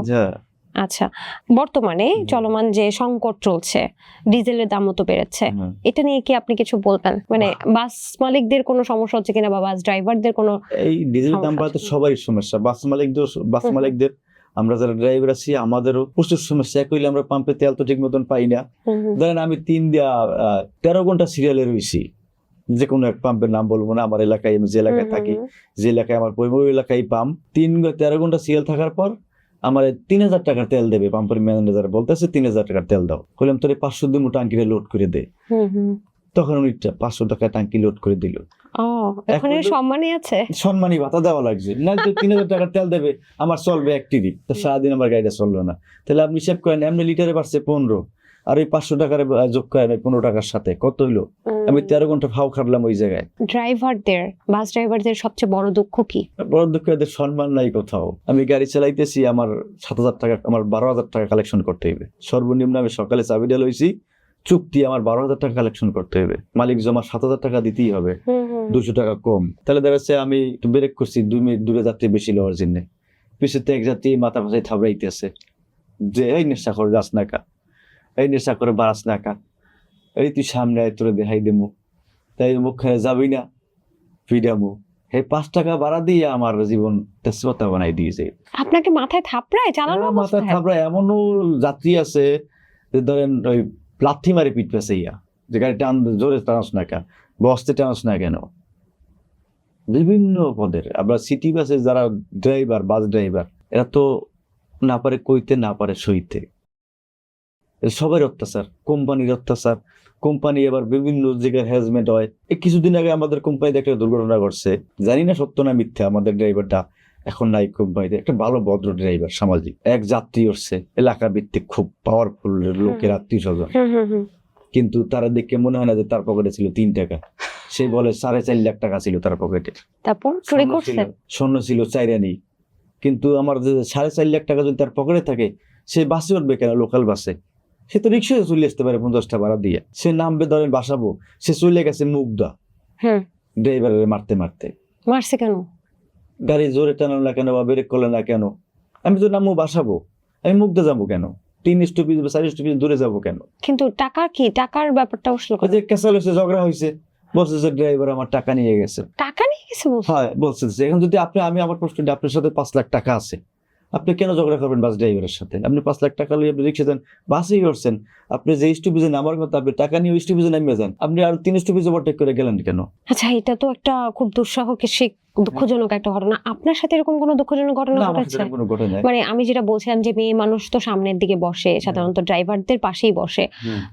আচ্ছা, বর্তমানে চলমান যে সংকট চলছে, ডিজেলের দামও তো বেড়েছে, এটা নিয়ে কি আপনি কিছু বলবেন? মানে বাস মালিকদের কোনো সমস্যা হচ্ছে কিনা, বা বাস ড্রাইভারদের কোনো? এই ডিজেলের দাম বাড়াতে সবারই সমস্যা, বাস মালিকদের, আমরা যারা ড্রাইভার আছি আমাদেরও প্রচুর সমস্যা। এক হইলে আমরা পাম্পে তেল তো ঠিক মতন পাই না। ধরেন আমি 13 ঘন্টা সিরিয়ালে রয়েছি, যে কোনো এক পাম্পের নাম বলবো না, আমার এলাকায়, আমি যে এলাকায় থাকি, যে এলাকায় আমার পরিবার এলাকায় পাম্প, 13 ঘন্টা সিরিয়াল থাকার পর আমার 3000 টাকার তেল দেবে। পাম্পের ম্যানেজার বলতেছে 3000 টাকার তেল দাও। বললাম তোর 500 দিন টাঙ্কিটা লোড করে দে। তখন উনি 500 টাকা টাঙ্কি লোড করে দিল। এখন সম্মানই আছে, সম্মানী ভাতা দেওয়া লাগছে না, তো 3000 টাকার তেল দেবে, আমার চলবে 1 ট্রিপ, তো সারাদিন আমার গাড়িটা চললো না। তাহলে আপনি হিসাব করেন, এমনি লিটারে বাড়ছে 15, আর ওই 500 টাকার যোগ করেন 15 টাকার সাথে কত হইলো? আমি 13 ঘন্টা ফাও খাটলাম ওই জায়গায়। বাস ড্রাইভারদের সবচেয়ে বড় দুঃখ কি? বড় দুঃখ, এদের সম্মান নাই কোথাও। আমি গাড়ি চালাইতেছি, আমার 7000 টাকা, আমার 12000 টাকা কালেকশন করতে হবে সর্বনিম্ন। আমি সকালে চাবি দিয়ে লইছি, চুক্তি আমার 12000 টাকা কালেকশন করতে হবে, মালিক জমা 7000 টাকা দিতেই হবে, 200 টাকা কম। তাহলে দেখা যাচ্ছে আমি একটু ব্রেক করছি 2 মিনিট দূরে যাত্রী বেশি লওয়ার জন্য, পিছনে এক যাত্রী মাথা ফাঁসাই থাবড়াইতেছে যে এই নেশা করে যাস না কা, এই নেশা করে বাড়াস না কা, এই তুই সামনে আয় তোরে দেখাই দেবো, তাই মুখখানে যাবি না ফিডামু। এই 5 টাকা বাড়া দিয়ে আমার জীবন তেজপাতা বানাই দিয়েছে। আপনাকে মাথায় থাপড়ায় চালানো? মাথায় থাপড়ায় এমনও যাত্রী আছে যে ধরেন ওই লাথি মারি পিট পেছে, যে গাড়ি টান জোরে টানাস না কেন, বসতে টানাস না কেন, বিভিন্ন পদের। আবার সিটি বাসে যারা ড্রাইভার, বাস ড্রাইভার, এরা তো না পারে কইতে, না পারে সইতে, সবার অত্যাচার, কোম্পানির অত্যাচার। কোম্পানি এবার বিভিন্ন জায়গায় হ্যারাসমেন্ট হয়। এই কিছুদিন আগে আমাদের কোম্পানিতে একটা দুর্ঘটনা ঘটছে, জানি না সত্য না মিথ্যা, আমাদের ড্রাইভারটা এখন নাই কোম্পানিতে, একটা ভালো ভদ্র ড্রাইভার, সামাজিক। এক যাত্রী উঠছে, এলাকা ভিত্তিক খুব পাওয়ারফুল লোকের আত্মীয় স্বজন, কিন্তু তারা দেখে মনে হয় না যে তার পকেটে ছিল 3 টাকা। সে বলে 4.5 লাখ টাকা ছিল তার পকেটে। তারপর চুরি করছে, স্বর্ণ ছিল 4 আনি। কিন্তু আমার যে 4.5 লাখ টাকা যদি তার পকেটে থাকে, সে বাসে উঠবে কেন? লোকাল বাসে সে তো রিক্সায় চলে আসতে পারে 50 টাকা ভাড়া দিয়ে। সে নামবে, ধরেন বাসাবো, সে চলে গেছে মুগদা, ড্রাইভারের মারতে মারতে। মারছে কেন? গাড়ি জোরে টানালো না কেন, বা ব্রেক করলে না কেন? আমি তো নামবো বাসাবো, আমি মুগদা যাবো কেন? 3 স্টপেজ বা 4 স্টপেজ দূরে যাবো কেন? কিন্তু টাকা কি, টাকার ব্যাপারটা উঠলো? যে কেসাল হয়েছে, ঝগড়া হয়েছে, বলছে যে ড্রাইভার আমার টাকা নিয়ে গেছে। টাকা নিয়ে গেছে? হ্যাঁ বলছে। এখন যদি আমি আমার প্রশ্নটা, আপনার সাথে 5 লাখ টাকা আছে, আপনি কেন ঝগড়া করবেন বাস ড্রাইভারের সাথে? আপনি 5 লাখ টাকা নিয়ে আপনি রিক্সা দেন, বাসেই উঠছেন, আপনি যে স্টপেজে নামার কথা, আপনি টাকা নিয়ে ওই স্টপেজে নামিয়ে যান, আপনি আর 3 স্টপেজ ওভারটেক করে গেলেন কেন? আচ্ছা, এটা তো একটা খুব দুঃসাহসিক, দুঃখজনক একটা ঘটনা। আপনার সাথে এরকম কোনো দুঃখজনক ঘটনা ঘটেছে? মানে আমি যেটা বলছিলাম যে মেয়ে মানুষ তো সামনের দিকে বসে, সাধারণত ড্রাইভারদের পাশেই বসে,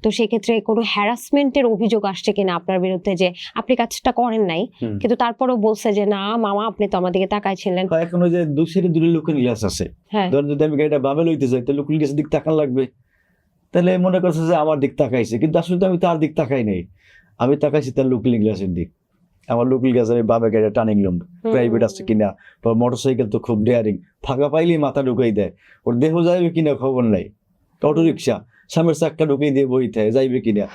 তো সেক্ষেত্রে কোনো হ্যারাসমেন্টের অভিযোগ আসছে কিনা আপনার বিরুদ্ধে, যে আপনি কাজটা করেন নাই কিন্তু তারপরও বলছে যে না মামা আপনি তো আমার দিকে তাকাইছিলেন? এখন ওই যে দূরে লুকিং গ্লাস আছে, ধরেন যদি আমি গাড়িটা বামে লইতে যাই, তাহলে লুকিং গ্লাসের দিক তাকান লাগবে, তাহলে মনে করছে যে আমার দিক তাকাইছে, কিন্তু আসলে তো আমি তার দিক তাকাই নাই, আমি তাকাইছি তার লুকিং গ্লাসের দিক। আমার লুকিং গ্লাস আমি বামে গাড়িটা টার্নিং লুম, প্রাইভেট আছে কিনা, বা মোটরসাইকেল তো খুব ডেয়ারিং, ফাঁকা পাইলেই মাথা ঢুকাই দেয়, ওর দেহ যাবে কিনা খবর নাই, অটো রিক্সা সামনের চাক্কা ঢুকিয়ে দিয়ে বই থাকে যাইবে কিনা,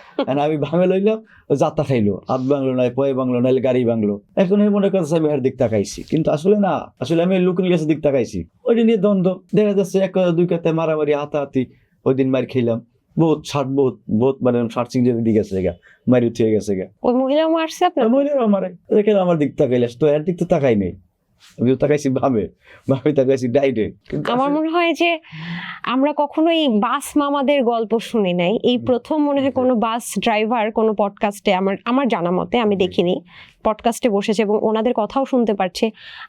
আমি ভাঙে লইলাম যাত্রা খাইলো, হাত ভাঙলো নয় পয়ে ভাঙলো নাহলে গাড়ি ভাঙলো। এখন এই মনে করছে আমি এর দিক তাকাইছি, কিন্তু আসলে না, আসলে আমি লোকের কাছে দিক তাকাইছি। ওইটা নিয়ে দ্বন্দ্ব দেখা যাচ্ছে, এক কথা দুই কথায় মারামারি হাতাহাতি। ওই দিন মার খেলাম বহুত মানে সার্চিং দিকে গেছে গা, মারি উঠে গেছে গা। ওই মহিলা মারছে আপনার? মহিলারা মারে, দেখেন আমার দিক তাকাইলে তো এর দিক তো তাকাই নেই, আমি তাকাইছি ভাবে তাকাইছি ডাইরে। আমার মনে হয় যে আমরা কখনো এই বাস মামাদের গল্প শুনি নাই, এই প্রথম মনে হয় কোনো বাস ড্রাইভার কোনো পডকাস্টে, আমার জানা মতে আমি দেখিনি, পডকাস্টে বসেছে এবং ওনাদের কথাও শুনতে পারছে।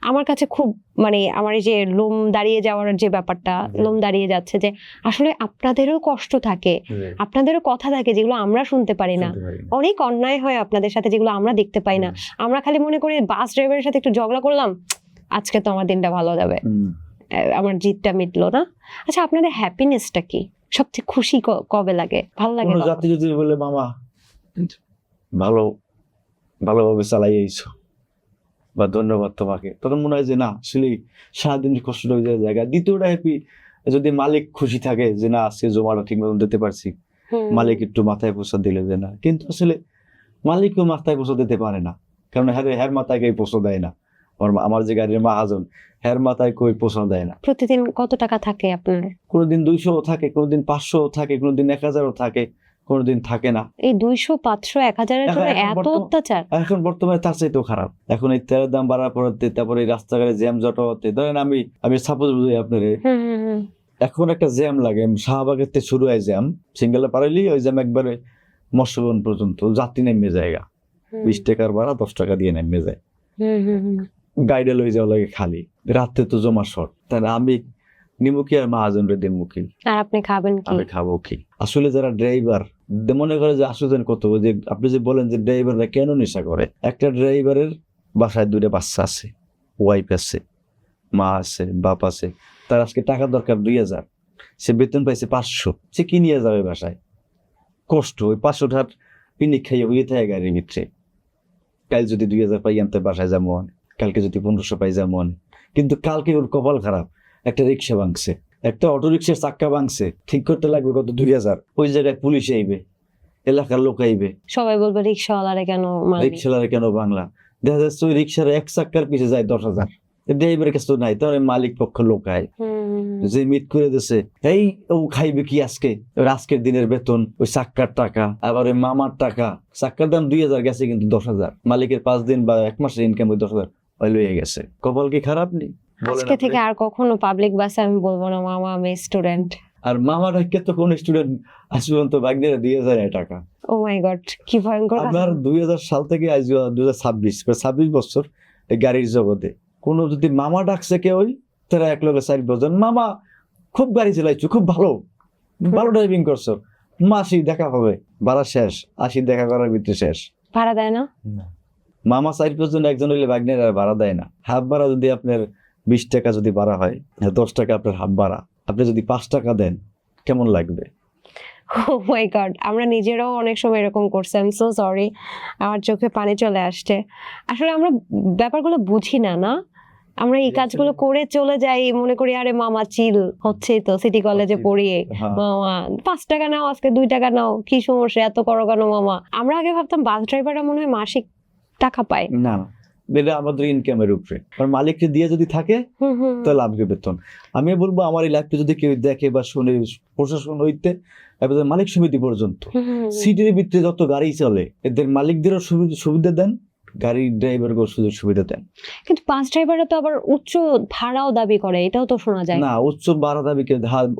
আমার কাছে খুব মানে আমার এই যে লোম দাঁড়িয়ে যাওয়ার যে ব্যাপারটা, লোম দাঁড়িয়ে যাচ্ছে যে আসলে আপনাদেরও কষ্ট থাকে, আপনাদেরও কথা থাকে যেগুলো আমরা শুনতে পারি না, অনেক অন্যায় হয় আপনাদের সাথে যেগুলো আমরা দেখতে পাই না। আমরা খালি মনে করি বাস ড্রাইভারের সাথে একটু ঝগড়া করলাম, আজকে তো আমার দিনটা ভালো যাবে, আমার জিতটা মিটলো না। আচ্ছা, আপনাদের হ্যাপিনেসটা কি? সবচেয়ে খুশি কবে লাগে, ভালো লাগে? জাতি যদি বলে মামা ভালোভাবে চালাইছো বা ধন্যবাদ তোমাকে, তখন মনে হয় যে না, আসলে সারাদিন কষ্ট হয়ে যায় জায়গা। দ্বিতীয়টা হ্যাপি যদি মালিক খুশি থাকে যে না আজকে জমাটা ঠিক মতন দিতে পারছি, মালিক একটু মাথায় পোষা দিলে যে না, কিন্তু আসলে মালিকও মাথায় পোষা দিতে পারে না, কারণ হ্যার মাথায় কেউ পোষা দেয় না। আমার যে গাড়ির মাহাজন, হ্যার মাথায় কই পোষা দেয় না। প্রতিদিন কত টাকা থাকে আপনার? কোনোদিন 200 থাকে, কোনোদিন 500 থাকে, কোনোদিন 1000 থাকে, কোনোদিন থাকে না। এই 200, 500, 1000-এর জন্য এত অত্যাচার? এখন বর্তমানে তার চাইতেও খারাপ। এখন এই তেলের দাম বাড়ার পরে, তারপরে এই রাস্তাঘাটে জ্যাম জট হতে, ধরেন আমি সাপোজ বুঝি আপনারে, এখন একটা জ্যাম লাগে শাহবাগের থেকে শুরু হয় জ্যাম, সিঙ্গেলে পারাইলি ওই জ্যাম একবারে মৎস্যবন পর্যন্ত যাত্রী নেমে জায়গা, 20 টাকার ভাড়া 10 টাকা দিয়ে নেমে যায়, গাইডে লই যাওয়া লাগে খালি, রাত্রে তো জমা শর্ট। তাহলে আমি নিমুখী আর মাহাজন রে দিমুখী, আর আপনি খাবেন কি? আমি খাবো কি? আসলে যারা ড্রাইভার মনে করে যে আসলে কত, যে আপনি যে বলেন যে ড্রাইভাররা কেন নেশা করে, একটা ড্রাইভারের বাসায় 2টা বাচ্চা আছে, ওয়াইফ আছে, মা আছে, বাপ আছে, তার আজকে টাকা দরকার 2000, সে বেতন পাইছে 500, সে কি নিয়ে যাবে বাসায়? কষ্ট, ওই 500 টাকার পিনিক খাইয়ে হয়ে থাকে গাড়ির ভিতরে। কাল যদি 2000 পাই আনতে বাসায় যাবো, কালকে যদি 1500 পাই যাবো, কিন্তু কালকে ওর কপাল খারাপ, একটা রিক্সা ভাঙছে, একটা অটো রিক্সার চাক্কা ভাঙছে, ঠিক করতে লাগবে কত 2000। ওই জায়গায় পুলিশ আইবে, এলাকার লোক আইবে, সবাই বলবে রিক্সাওয়ালারে কেন মারলি, রিক্সাওয়ালারে কেন বাংলা। দেখা যাচ্ছে ওই রিক্সার এক চাক্কার পিছিয়ে যায় 10,000, ড্রাইভারের কাছে তো নাই, তাহলে মালিক পক্ষ লোকায় যে মিট করে দিছে, এই ও খাইবে কি আজকে, ওর আজকের দিনের বেতন, ওই চাক্কার টাকা, আবার ওই মামার টাকা। চাক্কার দাম 2000 গেছে, কিন্তু 10,000 মালিকের 5 দিন বা 1 মাসের ইনকাম ওই 10,000 লইয়ে গেছে। কপাল কি খারাপ নেই? আজকে থেকে আর কখনো পাবলিক বাসে আমি বলবো না মামা আমি স্টুডেন্ট। আর মামার হাইকে তো কোন স্টুডেন্ট আজ পর্যন্ত বাগনিরা দিয়ে যায় টাকা। ও মাই গড, কি ভয়ঙ্কর! আপনার 2000 সাল থেকে আজ 2026 বছর এই গাড়ির জগতে কোন যদি মামা ডাকছে কেউ, তারা এক লগে 4 বছর মামা খুব গাড়ি চালাইছো, খুব ভালো ড্রাইভিং করছো, মাসি দেখা হবে, ভাড়া শেষ, 80 দেখা করার ভিতরে শেষ, ভাড়া দেয় না। মামা 4 বছর একজন হইলে বাগনের আর ভাড়া দেয় না। হাফ ভাড়া যদি আপনার 20 টাকা যদি ভাড়া হয়, 10 টাকা আপনার হাফ ভাড়া, আপনি যদি 5 টাকা দেন কেমন লাগবে? ও মাই গড, আমরা নিজেরাও অনেক সময় এরকম করছি। আই এম সো সরি, আমার চোখে পানি চলে আসছে। আসলে আমরা ব্যাপারগুলো বুঝি না, না আমরা এই কাজগুলো করে চলে যাই, মনে করি আরে মামা চিল হচ্ছেই তো, সিটি কলেজে পড়িয়ে মামা 5 টাকা নাও, আজকে 2 টাকা নাও, কি সমস্যা, এত করো কেন মামা। আমরা আগে ভাবতাম বাস ড্রাইভাররা মনে হয় মাসিক টাকা পায়। না, এটা আমাদের ইনকামের উপরে, আর মালিককে দিয়ে যদি থাকে তাহলে লাভকে বেতন। আমি বলবো আমার এই লাইফটা যদি কেউ দেখে বা শুনে, প্রশাসন হইতে মালিক সমিতি পর্যন্ত, সিটির ভিতরে যত গাড়ি চলে এদের মালিকদেরও সুবিধা দেন, গাড়ির ড্রাইভারকেও সুযোগ সুবিধা দেন। কিন্তু বাস ড্রাইভাররা তো আবার উচ্চ ভাড়াও দাবি করে, এটাও তো শোনা যায়। না, উচ্চ ভাড়া দাবি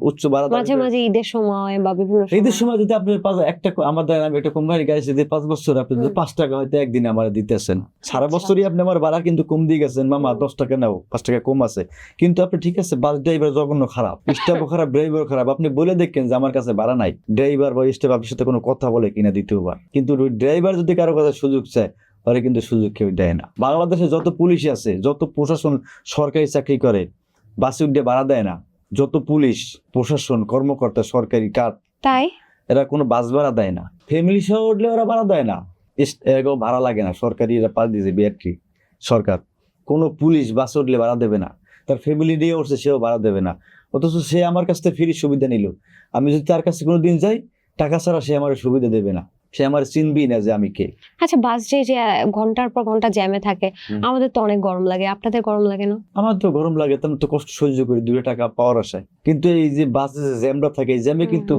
উচ্চ ভাড়া মাঝে মাঝে ঈদের সময় বা বিভিন্ন ঈদের সময় যদি আপনি একটা আমাদের আমি একটা কোম্পানি গাড়ি যদি 5 বছর আপনি যদি 5 টাকা হয়তো একদিন আমার দিতেছেন, সারা বছরই আপনি আমার ভাড়া কিন্তু কম দিয়ে গেছেন, মামা 10 টাকা নাও, 5 টাকা কম আছে, কিন্তু আপনি ঠিক আছে বাস ড্রাইভার জঘন্য খারাপ, স্টাফও খারাপ, ড্রাইভার খারাপ, আপনি বলে দেখেন যে আমার কাছে ভাড়া নাই, ড্রাইভার বা স্টাফ আপনার সাথে কোনো কথা বলে কিনা দ্বিতীয়বার। কিন্তু ড্রাইভার যদি কারো কাছে সুযোগ চায়, ওরা কিন্তু সুযোগ কেউ দেয় না। বাংলাদেশে যত পুলিশ আছে, যত প্রশাসন সরকারি চাকরি করে, বাসে উঠে ভাড়া দেয় না, যত পুলিশ প্রশাসন কর্মকর্তা সরকারি কাজ, তাই এরা কোনো বাস ভাড়া দেয় না। ফ্যামিলি সহ উঠলে ওরা ভাড়া দেয় না, এরকম ভাড়া লাগে না, সরকারি এরা পাস দিয়েছে বিআরটি সরকার, কোনো পুলিশ বাসে উঠলে ভাড়া দেবে না। তার ফ্যামিলি নিয়ে উঠছে, সেও ভাড়া দেবে না, অথচ সে আমার কাছ থেকে ফ্রি সুবিধা নিল। আমি যদি তার কাছে কোনোদিন যাই, টাকা ছাড়া সে আমার সুবিধা দেবে না, সে আমার চিনবি না যে আমি কে। আচ্ছা, বাস যে যে ঘন্টার পর ঘন্টা জ্যামে থাকে, আমাদের তো অনেক গরম লাগে, আপনাদের গরম লাগে না? আমার তো গরম লাগে, তেমন তো কষ্ট সহ্য করি 2 টাকা পাওয়ার আশায়। কিন্তু এই যে বাসে যে জ্যামটা থাকে, এই জ্যামে কিন্তু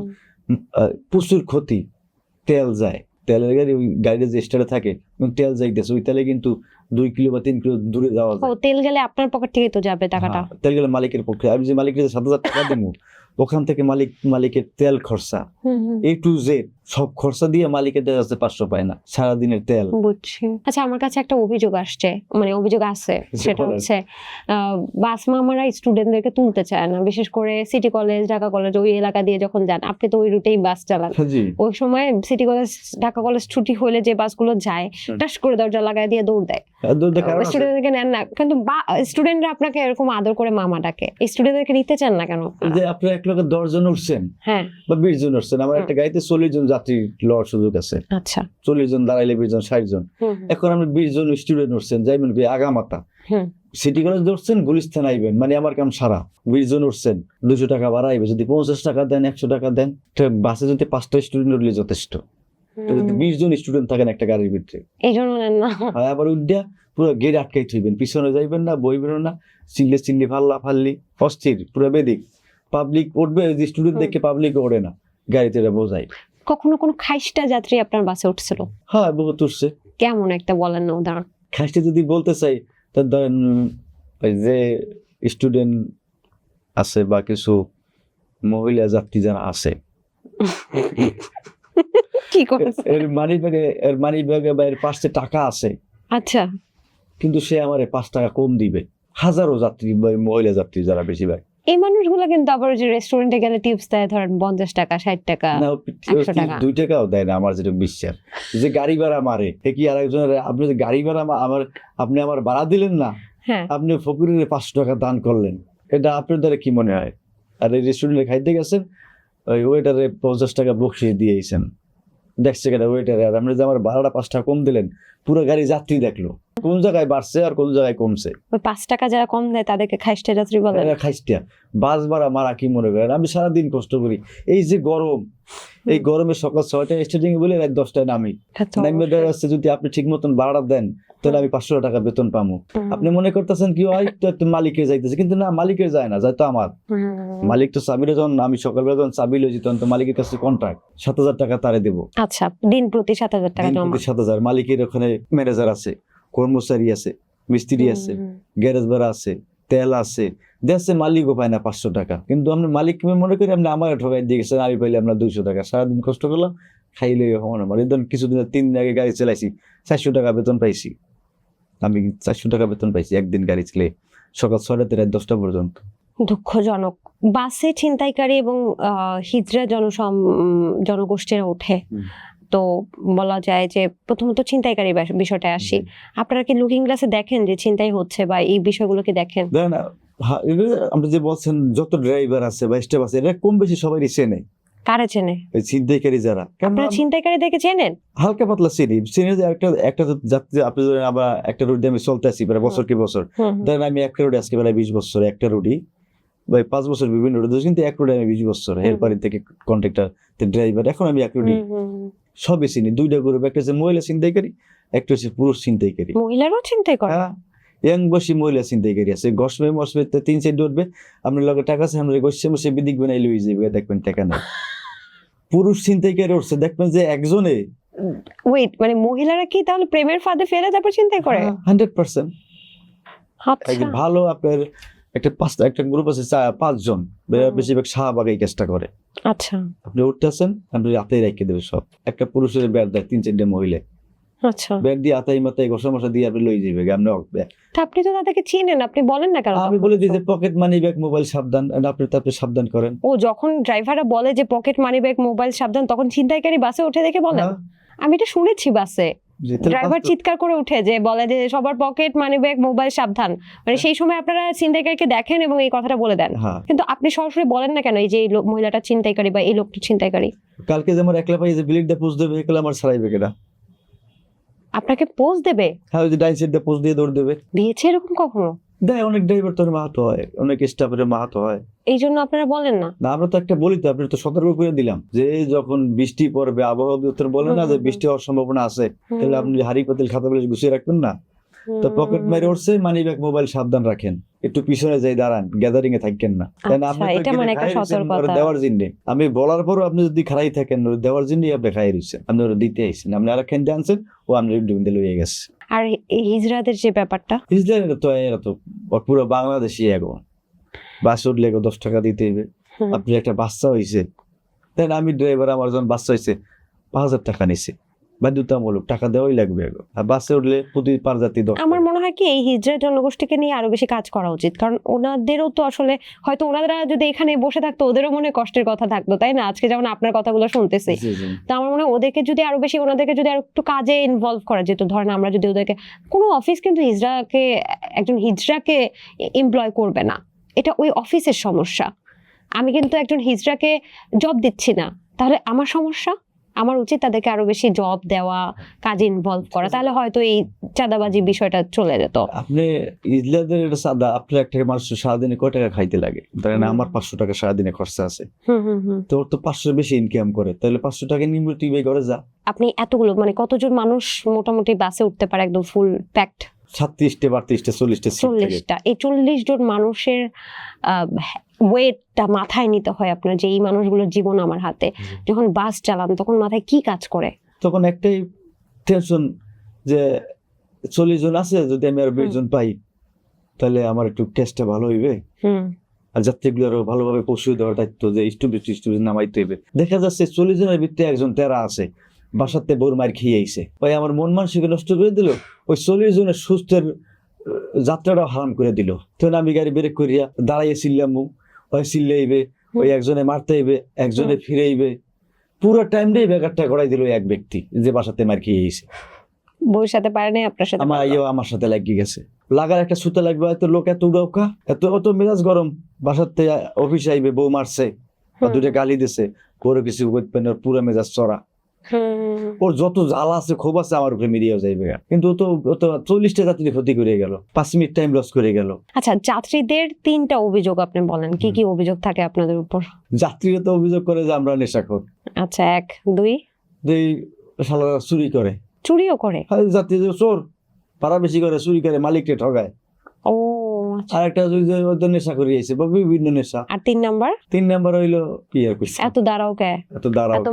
প্রচুর ক্ষতি। তেল যায়, তেলের গাড়ি, ওই গাড়িটা যে স্টারে থাকে তেল যাইতেছে, ওই তেলে কিন্তু 2 কিলো বা 3 কিলো দূরে যাওয়া ও, যায়। তেল গেলে আপনার পকেট থেকে তো যাবে টাকাটা। হ্যাঁ, তেল গেলে মালিকের পক্ষে, আমি যে মালিকের 7,000 টাকা দিব, ওখান থেকে মালিকের তেল খরচা A to Z সব খরচা দিয়ে মালিকের দেখা যাচ্ছে 500 পায় না সারাদিনের তেল। বুঝছি। আচ্ছা, আমার কাছে একটা অভিযোগ আসছে, মানে অভিযোগ আছে, সেটা বলেন। হচ্ছে বাস মামারা স্টুডেন্টদেরকে তুলতে চায় না, বিশেষ করে সিটি কলেজ, ঢাকা কলেজ, ওই এলাকা দিয়ে যখন যান, আপনি তো ওই রুটেই বাস চালান। জি, ওই সময় সিটি কলেজ, ঢাকা কলেজ ছুটি হলে যে বাসগুলো যায়, টাস করে দরজা লাগায় দিয়ে দৌড় দেয়, স্টুডেন্টদেরকে নেন না। কিন্তু স্টুডেন্টরা আপনাকে এরকম আদর করে মামা ডাকে, স্টুডেন্টদেরকে নিতে চান না কেন? যে আপনি এক লোকের 10 জন উঠছেন হ্যাঁ, বা 20 জন উঠছেন, আমার একটা গাড়িতে 40 জন যাত্রী লওয়ার সুযোগ আছে। আচ্ছা, 40 জন দাঁড়াইলে 20 জন, 60 জন। এখন আপনি 20 জন স্টুডেন্ট উঠছেন, যাইবেন কি আগামাতা সিটি কলেজ ধরছেন, গুলিস্তান আইবেন, মানে আমার কাম সারা। 20 জন উঠছেন, 200 টাকা বাড়াইবে, যদি 50 টাকা দেন, 100 টাকা দেন, বাসে যদি 5টা স্টুডেন্ট উঠলে যথেষ্ট। যদি 20 জন স্টুডেন্ট থাকেন একটা গাড়ির ভিতরে, এই জন্য নেন না। আবার উঠা পুরো গেট আটকাই থইবেন, পিছনে যাইবেন না, বইবেন না, চিল্লি ফাল্লি অস্থির, পুরো বেদিক। পাবলিক উঠবে, স্টুডেন্ট দেখে পাবলিক ওঠে না, গাড়িতে বোঝাই। কখনো কোনো খাইস্টা যাত্রী আপনার বাসে উঠছিল? হ্যাঁ, বহুত উঠছে। কেমন একটা বলেন না উদাহরণ। খাইস্টে যদি বলতে চাই, তো ধরেন ওই যে স্টুডেন্ট আছে বা কিছু মহিলা যাত্রী যারা আছে, কি করেছে? এর মানি ব্যাগে বা এর পাশে টাকা আছে, আচ্ছা, কিন্তু সে আমারে 5 টাকা কম দিবে। হাজারো যাত্রী বা মহিলা যাত্রী যারা বেশিরভাগ, এই মানুষগুলো কিন্তু আবার যে রেস্টুরেন্টে গেলে টিপস দেয়, ধরেন 50 টাকা, 60 টাকা, না 100 টাকা। 2 টাকাও দেয় না আমার যেটা বিশ্বাস। যে গাড়ি ভাড়া মারে, হে কি আরেকজনের, আপনি যে গাড়ি ভাড়া আপনি আমার ভাড়া দিলেন না, হ্যাঁ, আপনি ফকিরের 500 টাকা দান করলেন, এটা আপনার দ্বারা কি মনে হয়? আর এই রেস্টুরেন্টে খাইতে গেছেন, ওই ওয়েটারে 50 টাকা বকশিশ দিয়েছেন, দেখছে কেন ওয়েটারে, আর আপনি যে আমার ভাড়াটা 5 টাকা কম দিলেন, পুরো গাড়ি যাত্রী দেখলো কোন জায়গায় বাড়ছে আর কোন জায়গায় কমছে। ওই 5 টাকা যারা কম দেয় তাদেরকে খাইস্টা যাত্রী বলে। এরা খাইস্টিয়া। বাস ভাড়া মারা কি মনে করেন? আমি সারাদিন কষ্ট করি, এই যে গরম, এই গরমে সকাল 6টায় স্টার্টিং বলে রাত 10টায় নামি। নামে দেখা যাচ্ছে যদি আপনি ঠিক মতন ভাড়া দেন, তাহলে আমি 500 টাকা বেতন পাবো। আপনি মনে করতেছেন কি হয় তো মালিকে যাইতেছে, কিন্তু না, মালিকের যায় না, যায় তো আমার মালিক। তো চাবিটা যখন আমি সকালবেলা যখন চাবি লইছি, তখন তো মালিকের কাছে কন্ট্রাক্ট 7,000 টাকা তারে দেবো। আচ্ছা, দিন প্রতি 7,000 টাকা জমা। 7,000। মালিকের ওখানে ম্যানেজার আছে, কর্মচারী আছে, মিস্ত্রি আছে, গ্যারেজ ভাড়া আছে, তেল আছে, দেখছে মালিকও পায় না 500 টাকা। কিন্তু আমরা মালিক মনে করি আপনি আমার ঠকাই দিয়ে গেছেন, আমি পাইলে আমরা 200 টাকা। সারাদিন কষ্ট করলাম, খাইলে হবো না। মানে কিছুদিন 3 দিন আগে গাড়ি চালাইছি, 400 টাকা বেতন পাইছি। আমি 400 টাকা বেতন পাইছি একদিন গাড়ি চালিয়ে, সকাল 6টা থেকে রাত 10টা পর্যন্ত। দুঃখজনক। বাসে ছিনতাইকারী এবং হিজড়া জনগোষ্ঠীরা ওঠে, তো বলা যায় যে প্রথমত ছিনতাইকারী বিষয়টা আসি। আপনারা কি লুকিং গ্লাসে দেখেন যে ছিনতাই হচ্ছে, বা এই বিষয়গুলো কি দেখেন? দেখেন, আপনি যে বলছেন যত ড্রাইভার আছে বা স্টাফ আছে, এরা কম বেশি সবাই চেনে। কারে চেনে? এই ছিনতাইকারী যারা, আপনারা ছিনতাইকারী দেখে চেনেন? হালকা পাতলা চিনি যে একটা যাত্রী, আপনি আবার একটা রুট দিয়ে আমি চলতে আসি প্রায় বছর কি বছর, ধরেন আমি একটা রুটে আজকে প্রায় 20 বছর, একটা রুটি বা 5 বছর বিভিন্ন রুটে, কিন্তু এক রুটে আমি 20 বছর, হেল্পারি থেকে কন্ট্রাক্টর ড্রাইভার, এখন আমি এক রুটি সবই চিনি। 2টা গ্রুপ, একটা হচ্ছে মহিলা ছিনতাইকারী, একটা হচ্ছে পুরুষ ছিনতাইকারী। মহিলারও ছিনতাই করে? হ্যাঁ, ইয়াং বসি মহিলা ছিনতাইকারী আছে। গসমে মসমে 3 সাইড উঠবে, আপনার লগে টাকা আছে, আমরা গসে মসে বিদিক বানাই লই যাবে, দেখবেন টাকা নাই। পুরুষ ছিনতাইকারী উঠছে, দেখবেন যে একজনে। ওয়েট, মানে মহিলারা কি তাহলে প্রেমের ফাঁদে ফেলে তারপর ছিনতাই করে? 100%। আচ্ছা, ভালো আপনার একটা গ্রুপ আছে 5 জন, বেশিরভাগ শাহবাগ এই কাজটা করে। আচ্ছা, আপনি উঠতেছেন, আপনি হাতেই রেখে দেবে সব। একটা পুরুষের ব্যাট দেয়, 3-4টা মহিলা আচ্ছা, ব্যাট দিয়ে আতাই মাথায় ঘষা মশা দিয়ে আপনি লই যাবে। আপনি তো তাদেরকে চিনেন, আপনি বলেন না কেন? আমি বলে দিই যে পকেট মানি ব্যাগ মোবাইল সাবধান, আপনি তারপরে সাবধান করেন। ও, যখন ড্রাইভাররা বলে যে পকেট মানি ব্যাগ মোবাইল সাবধান, তখন ছিনতাইকারী বাসে উঠে দেখে বলেন? আমি এটা শুনেছি বাসে, ড্রাইভার চিৎকার করে উঠে যে বলে যে সবার পকেট মানি ব্যাগ মোবাইল সাবধান, মানে সেই সময় আপনারা ছিনতাইকারীকে দেখেন এবং এই কথাটা বলে দেন। কিন্তু আপনি সরাসরি বলেন না কেন এই যে এই মহিলাটা ছিনতাইকারী বা এই লোকটা ছিনতাইকারী? কালকে যে আমার একলা পাই যে বিলিট দিয়ে পোস্ট দেবে, একলা আমার ছাড়াইবে কেডা? আপনাকে পোজ দেবে? হ্যাঁ, ওই যে ডাইন সাইড দিয়ে পোস্ট দিয়ে দৌড় দেবে। দিয়েছে এরকম কখনো? দেয়, অনেক ড্রাইভার তো মাহাতো হয়, অনেক স্টাফের মাহাতো হয়। এই জন্য আপনারা বলেন না? না, আমরা তো একটা বলি তো, আপনি তো সতর্ক করে দিলাম যে যখন বৃষ্টি পড়বে, আবহাওয়া অধিদপ্তর বলে না যে বৃষ্টি হওয়ার সম্ভাবনা আছে, তাহলে আপনি হাড়ি পাতিল খাতা বলে গুছিয়ে রাখবেন না। তো পকেট মেরে উঠছে, মানি ব্যাগ মোবাইল সাবধান রাখেন, একটু পিছনে যাই দাঁড়ান, গ্যাদারিং এ থাকেন না। আচ্ছা, এটা মানে একটা সতর্কতা। দেওয়ার জন্য আমি বলার পরও আপনি যদি খারাই থাকেন, দেওয়ার জন্যই আপনি খাই রয়েছেন, আপনি ওরা দিতে আইছেন, আপনি আর খাইতে আনছেন, ও আপনি ডুবিতে লইয়ে গেছে। আর এই হিজড়াদের যে ব্যাপারটা, ইসরায়েলের তো এরা তো পুরো বাংলাদেশি এখন বাস উঠলে 10 টাকা দিতে হইবে। আপনি একটা বাচ্চা হয়েছে, তাই না? আমি ড্রাইভার, আমার যখন বাচ্চা হয়েছে 5,000 টাকা নিছে, বাধ্যতামূলক টাকা দেওয়াই লাগবে এখন। আর বাসে উঠলে প্রতি 5 জাতি 10 আমার মনে হয় কি এই হিজড়া জনগোষ্ঠীকে নিয়ে আরো বেশি কাজ করা উচিত, কারণ ওনাদেরও তো আসলে হয়তো ওনারা যদি এখানে বসে থাকতো ওদেরও মনে কষ্টের কথা থাকতো, তাই না? আজকে যেমন আপনার কথাগুলো শুনতেছি, তো আমার মনে হয় ওদেরকে যদি আরো বেশি, ওনাদেরকে যদি আরো একটু কাজে ইনভলভ করা যেত। ধরেন আমরা যদি ওদেরকে, কোনো অফিস কিন্তু একজন হিজড়াকে এমপ্লয় করবে না, এটা ওই অফিসের সমস্যা। আমি কিন্তু একজন হিজড়াকে জব দিচ্ছি না, তাহলে আমার সমস্যা। আমার উচিত তাদেরকে আরো বেশি জব দেওয়া, কাজে ইনভলভ করা, তাহলে হয়তো এই চাঁদাবাজি বিষয়টা চলে যেত। আপনি ইসলামদের এটা সাদা, আপনার একটা মানুষ সারাদিনে কয় টাকা খাইতে লাগে? ধরেন আমার 500 টাকা সারাদিনে খরচা আছে, তো ওর তো 500 বেশি ইনকাম করে, তাহলে 500 টাকা নিয়ে তুই ঘরে যা। আপনি এতগুলো মানে কতজন মানুষ মোটামুটি বাসে উঠতে পারে একদম ফুল প্যাকড? 36টা 32টা 40টা 40টা। এই 40 জন মানুষের ওয়েটটা মাথায় নিতে হয় আপনার, যে এই মানুষগুলোর জীবন আমার হাতে। যখন বাস চালান তখন মাথায় কি কাজ করে? তখন একটাই টেনশন যে 40 জন আছে, যদি আমি আর 20 জন পাই তাহলে আমার একটু কেসটা ভালো হইবে, আর যাত্রীগুলো আরো ভালোভাবে পৌঁছে দেওয়ার দায়িত্ব, যে স্টুডেন্ট নামাইতে হইবে। দেখা যাচ্ছে 40 জনের ভিতরে একজন তেরা আছে, বাসাতে বোর মার খেয়ে আইছে, ভাই আমার মন মানসিক নষ্ট করে দিল, ওই 40 জনের সুস্থের যাত্রাটা হারাম করে দিল। তখন আমি গাড়ি ব্রেক করিয়া দাঁড়াইয়ে চিল্লাম, ওই চিল্লাইবে, ওই একজনে মারতে হইবে, একজনে ফিরেইবে, পুরো টাইমটাই বেকারটা গড়াই দিল এক ব্যক্তি যে বাসাতে মার খেয়ে আইছে। বউর সাথে পারে নাই, আপনার সাথে আমার সাথে লাগিয়ে গেছে। লাগার একটা সুতা লাগবে, এত লোক এত উড়াউকা, এত মেজাজ গরম, বাসাতে অফিসে আইবে, বউ মারছে বা 2টা গালি দিছে, ওর কিছু পুরো মেজাজ চড়া। ওর যত জ্বালা আছে ক্ষোভ আছে আমার উপরে মিলিয়ে যাইবে, কিন্তু ও তো 40টা যাত্রী ক্ষতি করে গেল, 5 মিনিট টাইম লস করে গেল। আচ্ছা, যাত্রীদের 3টা অভিযোগ আপনি বলেন, কি কি অভিযোগ থাকে আপনাদের উপর? যাত্রীরা তো অভিযোগ করে যে আমরা নেশাখোর। আচ্ছা, 1 2 শালারা চুরি করে, চুরিও করে। যাত্রী চোর, ভাড়া বেশি করে, চুরি করে, মালিককে ঠগায়। ও আচ্ছা। আর একটা নেশা করে আইছে, বা বিভিন্ন নেশা। আর 3 নাম্বার হইলো কি আর কইছে, এত দাঁড়াও কে, এত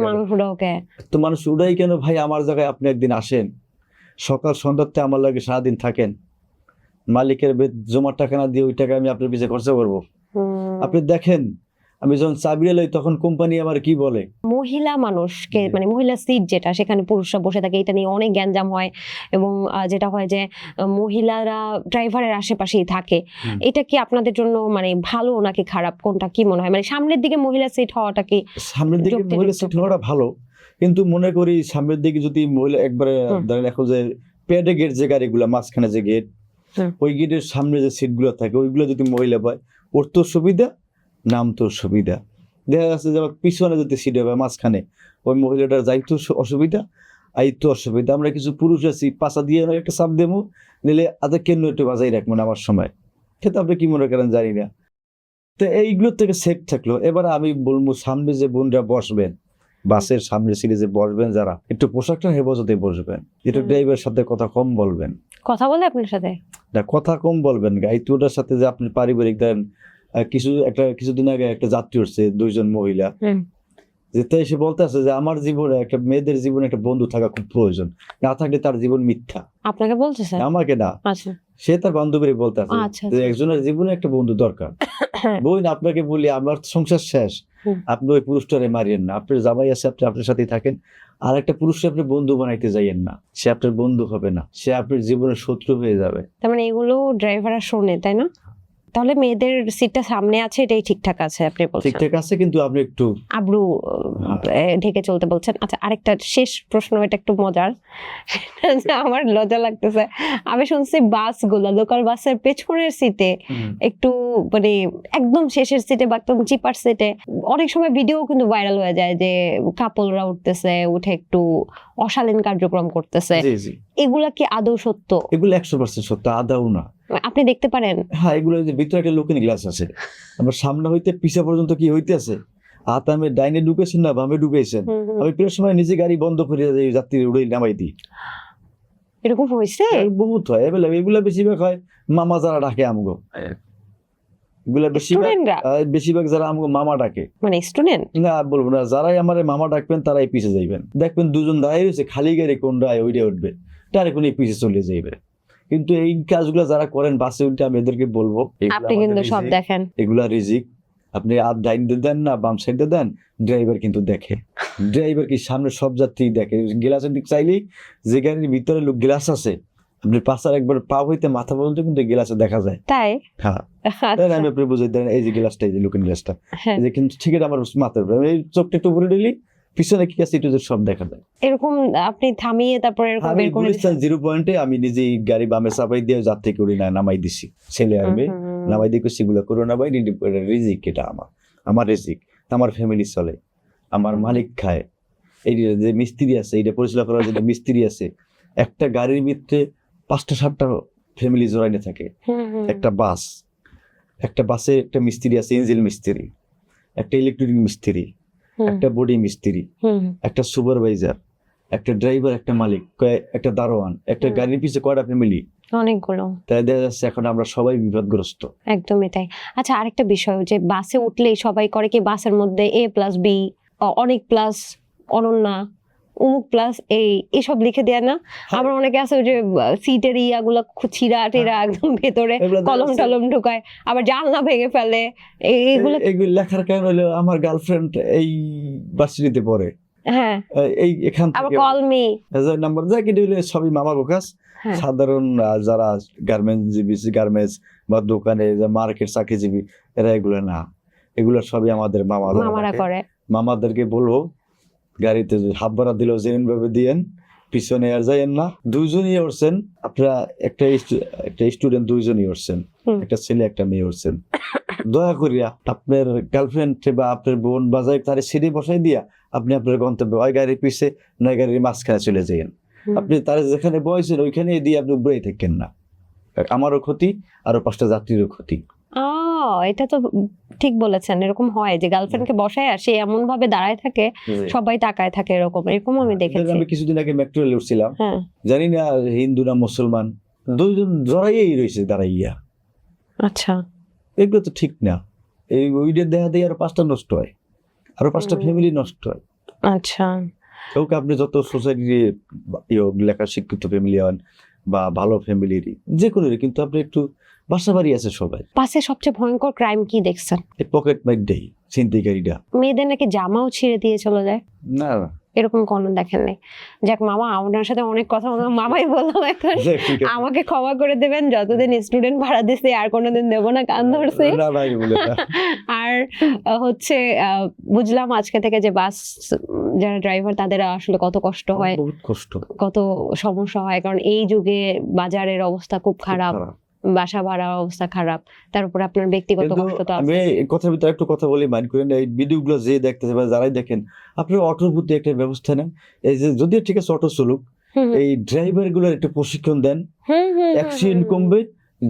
মানুষ উড়াও কে, এত মানুষ উড়াই কেন? ভাই আমার জায়গায় আপনি একদিন আসেন, সকাল সন্ধ্যাতে আমার লাগে সারাদিন থাকেন, মালিকের জমার টাকা না দিয়ে ওই টাকা আমি আপনার পিছিয়ে খরচা করবো। আপনি দেখেন, আমি যখন চাবিয়ে লই তখন কোম্পানি আমার কি বলে, মহিলা মানুষকে মানে মহিলা সিট যেটা, সেখানে পুরুষরা বসে থাকে, এটা নিয়ে অনেক গ্যাঞ্জাম হয়। এবং যেটা হয় যে মহিলারা ড্রাইভারের আশেপাশেই থাকে। এটা কি আপনাদের জন্য মানে ভালো নাকি খারাপ, কোনটা কি মনে হয়? মানে সামনের দিকে মহিলা সিট হওয়াটা কি? সামনের দিকে মহিলা সিট হওয়াটা ভালো, কিন্তু মনে করি সামনের দিকে যদি মহিলা একবারে ধরেন, এখন যে পেডে গেট যে গাড়িগুলা মাঝখানে যে গেট, ওই গেটের সামনে যে সিটগুলো থাকে ওইগুলো যদি মহিলা পায়, ওর তো সুবিধা, নাম তো সুবিধা। দেখা যাচ্ছে যে পিছনে যদি সিট হবে মাঝখানে, ওই মহিলাটার যাইতো অসুবিধা, আইতো অসুবিধা। আমরা কিছু পুরুষ আছি, পাশা দিয়ে একটা চাপ দেবো, নিলে আদা কেন একটু বাজাই রাখবো না আমার সময়, সেটা আপনি কি মনে করেন জানি না। তো এইগুলোর থেকে সেফ থাকলো। এবার আমি বলবো, সামনে যে বোনরা বসবেন, বাসের সামনে সিটে যে বসবেন, যারা একটু পোশাকটা হেফাজতে বসবেন, একটু ড্রাইভারের সাথে কথা কম বলবেন। কথা বলে আপনার সাথে না, কথা কম বলবেন, গাইতুটার সাথে যে আপনি পারিবারিক দেন। কিছুদিন আগে একটা যাত্রী উঠছে, 2 জন মহিলা, যেটা এসে বলতে আছে যে আমার জীবনে একটা মেয়েদের জীবনে একটা বন্ধু থাকা খুব প্রয়োজন, না থাকলে তার জীবন মিথ্যা। আপনাকে বলছে স্যার? আমাকে না, আচ্ছা, সে তার বান্ধবীর বলতে আছে যে একজনের জীবনে একটা বন্ধু দরকার। বোন, আপনাকে বলি, আমার সংসার শেষ, আপনি ওই পুরুষটারে মারিয়েন না, আপনার জামাই আছে, আপনি আপনার সাথেই থাকেন, আর একটা পুরুষকে আপনি বন্ধু বানাইতে যাইয়েন না, সে আপনার বন্ধু হবে না, সে আপনার জীবনের শত্রু হয়ে যাবে। তার মানে এগুলো ড্রাইভাররা শোনে, তাই না? তাহলে মেয়েদের সিটটা সামনে আছে, এটাই ঠিকঠাক আছে আপনি বলছেন? ঠিকঠাক আছে, কিন্তু আপনি একটু আব্রু ঢেকে চলতে বলছেন। আচ্ছা, আরেকটা শেষ প্রশ্ন, এটা একটু মজার, আমার লজ্জা লাগতেছে। আমি শুনছি বাসগুলো, লোকাল বাসের পেছনের সিটে একটু মানে একদম শেষের সিটে বা একদম চিপার সিটে অনেক সময় ভিডিও কিন্তু ভাইরাল হয়ে যায় যে কাপলরা উঠতেছে, উঠে একটু অশালীন কার্যক্রম করতেছে। এগুলা কি আদৌ সত্য? এগুলো 100% সত্য, আদৌ না। আপনি দেখতে পারেন? হ্যাঁ, এগুলো যে ভিতরে একটা লুকিং গ্লাস আছে, আমার সামনে হইতে পিছা পর্যন্ত কি হইতেছে, হাত আমি ডাইনে ঢুকেছেন না বামে ঢুকেছেন, আমি প্রায় সময় নিজে গাড়ি বন্ধ করে যাত্রী উড়ে নামাই দিই। এরকম হয়েছে? বহুত হয় এগুলা বেশিরভাগ হয় মামা যারা ডাকে আমগো, এগুলা স্টুডেন্টরা বেশিরভাগ যারা আমগো মামা ডাকে, মানে স্টুডেন্ট? না বলবো না, যারাই আমার মামা ডাকবেন তারাই পিছে যাইবেন, দেখবেন দুজন দাঁড়িয়ে রয়েছে খালি গাড়ি কোনটায় ওইটা উঠবে, তার কোনো পিছে চলে যাইবে। কিন্তু এই কাজগুলো যারা করেন বাসে উঠে আমি এদেরকে বলবো আপনি কিন্তু সব দেখেন। এগুলা রিজিক, আপনি আর ডাইনে দেন না বাম সাইডে দেন, ড্রাইভার কিন্তু দেখে, ড্রাইভার কি সামনে সব যাত্রী দেখে, গ্লাসের দিক চাইলেই যে গাড়ির ভিতরে লোক গ্লাস আছে আপনি পাশার একবার পা হইতে মাথা পর্যন্ত কিন্তু গ্লাসে দেখা যায়। তাই? হ্যাঁ, আচ্ছা। আমি আপনি বুঝাই দেন এই যে গ্লাসটা, এই যে লুকিং গ্লাসটা, হ্যাঁ। এই যে কিন্তু ঠিক আছে আমার মাথার উপরে, এই চোখটা একটু উপরে দিলি পিছনে কি আছে একটু সব দেখা যায়। এরকম আপনি থামিয়ে তারপর এরকম আমি বের করে গুলিস্তান 0 পয়েন্টে আমি নিজেই গাড়ি বামে চাপাই দিয়ে যাত্রী করে নামাই দিছি, ছেলে আর মেয়ে নামাই দিয়ে সেগুলো করো না ভাই, রিজিক, এটা আমার রিজিক, আমার ফ্যামিলি চলে, আমার মালিক খায়। এই যে মিস্ত্রি আছে, এইটা পরিচালনা করার জন্য মিস্ত্রি আছে, একটা গাড়ির ভিতরে 5টা 7টা ফ্যামিলি জড়াইনে থাকে। একটা বাসে একটা মিস্ত্রি আছে, ইঞ্জিন মিস্ত্রি, একটা ইলেকট্রিক মিস্ত্রি, একটা বডি মিস্ত্রি, একটা সুপারভাইজার, একটা ড্রাইভার, একটা মালিক, একটা দারোয়ান, একটা গাড়ির পিছে কয়টা ফ্যামিলি, অনেকগুলো। তাই দেখা যাচ্ছে এখন আমরা সবাই বিপদগ্রস্ত। একদমই তাই। আচ্ছা, আরেকটা বিষয়, যে বাসে উঠলেই সবাই করে কি বাসের মধ্যে A+B, অনেক প্লাস, অনন্যা, অমুক প্লাস এসব লিখে দেয় না? আবার অনেকে আছে ওই যে সিটের ইয়াগুলো ছিঁড়া টেরা একদম ভেতরে কলম টলম ঢুকায়, আবার জানলা ভেঙে ফেলে। এগুলো লেখার কারণ হলো আমার গার্লফ্রেন্ড এই ভার্সিটিতে পড়ে, হ্যাঁ, এই এখান আবার থেকে কল মি নাম্বার যায় কি দিলে সবই মামা বোকাস। হ্যাঁ। সাধারণ যারা গার্মেন্টস বা দোকানে মার্কেট চাকরিজীবী, এরা এগুলো না, এগুলো সবই আমাদের মামারা করে। মামাদেরকে বলবো গাড়িতে হাত ভাড়া দিলেও যেমন ভাবে দিয়েন, পিছনে আর যাইয়েন না। দুইজনই উঠছেন আপনারা, একটা স্টুডেন্ট দুইজনই উঠছেন, একটা ছেলে একটা মেয়ে উঠছেন, দয়া করিয়া আপনার গার্লফ্রেন্ড বা আপনার বোন বাজায় তার সিঁড়ি বসাই দিয়া আপনি আপনার গন্তব্য ওই গাড়ির পিছে নয় গাড়ির মাঝখানে চলে যাইয়েন। আপনি তার যেখানে বয়সেন ওইখানে দিয়ে আপনি উপরেই থাকেন না, আমারও ক্ষতি আরো 5টা যাত্রীরও ক্ষতি। এটা তো ঠিক বলেছেন। এরকম হয় যে গার্লফ্রেন্ডকে বসায় আর সে এমন ভাবে দাঁড়ায় থাকে, সবাই তাকায় থাকে, এরকম আমি দেখেছি। আমি কিছুদিন আগে মেট্রো রেলে উঠছিলাম, জানি না হিন্দু না মুসলমান, দুইজন জড়াইয়াই রয়েছে দাঁড়াইয়া। আচ্ছা, এগুলো তো ঠিক না, এই ওইটা দেখা দিয়ে আরো 5টা নষ্ট হয়, আরো 5টা ফ্যামিলি নষ্ট হয়। আচ্ছা, কাউকে আপনি যত সোসাইটির লেখা শিক্ষিত ফ্যামিলি হন বা ভালো ফ্যামিলির যে কোনো, কিন্তু আপনি একটু বাসা বাড়ি আছে সবাই। পাশে সবচেয়ে ভয়ঙ্কর ক্রাইম কি দেখছেন? এই পকেট মাইরটাই, ছিনতাইকারীটা। মেয়েদের নাকি জামাও ছিঁড়ে দিয়ে চলে যায়, না এরকম কোনো দেখেন নাই? যাক মামা, আপনার সাথে অনেক কথা বললাম, মামাই বললাম এখন আমাকে ক্ষমা করে দেবেন, যতদিন স্টুডেন্ট ভাড়া দিছি আর কোনোদিন দেবো না, কান ধরছে। আর হচ্ছে বুঝলাম আজকে থেকে যে বাস যারা ড্রাইভার তাদের আসলে কত কষ্ট হয়, কত সমস্যা হয়, কারণ এই যুগে বাজারের অবস্থা খুব খারাপ, বাসা ভাড়ার অবস্থা খারাপ, তার উপর আপনার ব্যক্তিগত কষ্ট তো আছে। আমি কথার ভিতরে একটু কথা বলি, মাইন্ড করেন, এই ভিডিওগুলো যে দেখতেছে বা যারাই দেখেন, আপনার অটোর প্রতি একটা ব্যবস্থা নেন। এই যে যদিও ঠিক আছে অটো চলুক, এই ড্রাইভার গুলোর একটু প্রশিক্ষণ দেন, অ্যাক্সিডেন্ট কমবে,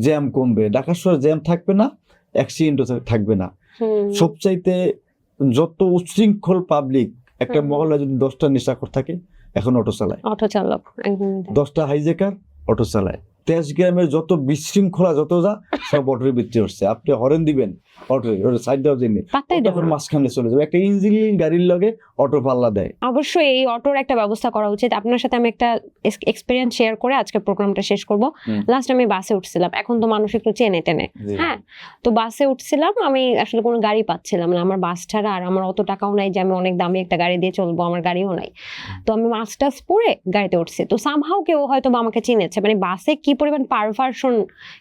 জ্যাম কমবে, ঢাকা শহরে জ্যাম থাকবে না, অ্যাক্সিডেন্টও থাকবে না। সবচাইতে যত উচ্ছৃঙ্খল পাবলিক একটা মহল্লা যদি 10টা নেশাখোর থাকে, এখন অটো চালায়, অটো চালক 10টা হাইজেকার অটো চালায়। তেজগ্রামের যত বিশৃঙ্খলা যত যা সব অটোর ভিতরে উঠছে। আপনি হরেন দিবেন অটোর সাইড দেওয়ার জন্য, তখন মাঝখানে চলে যাবে, একটা ইঞ্জিন গাড়ির লগে অটো পাল্লা দেয়। অবশ্যই এই অটোর একটা ব্যবস্থা করা উচিত। আপনার সাথে আমি একটা এক্সপিরিয়েন্স শেয়ার করে আজকে প্রোগ্রামটা শেষ করব। লাস্ট আমি বাসে উঠছিলাম, এখন তো মানুষ একটু চেনে টেনে, হ্যাঁ, তো বাসে উঠছিলাম, আমি আসলে কোনো গাড়ি পাচ্ছিলাম না, আমার বাস ছাড়া, আর আমার অত টাকাও নাই যে আমি অনেক দামি একটা গাড়ি দিয়ে চলবো, আমার গাড়িও নাই। তো আমি মাস্টার্স পড়ে গাড়িতে উঠছি, তো সামহাও কেউ হয়তো আমাকে চিনেছে, মানে বাসে কি পরিমাণ পারভার্সন,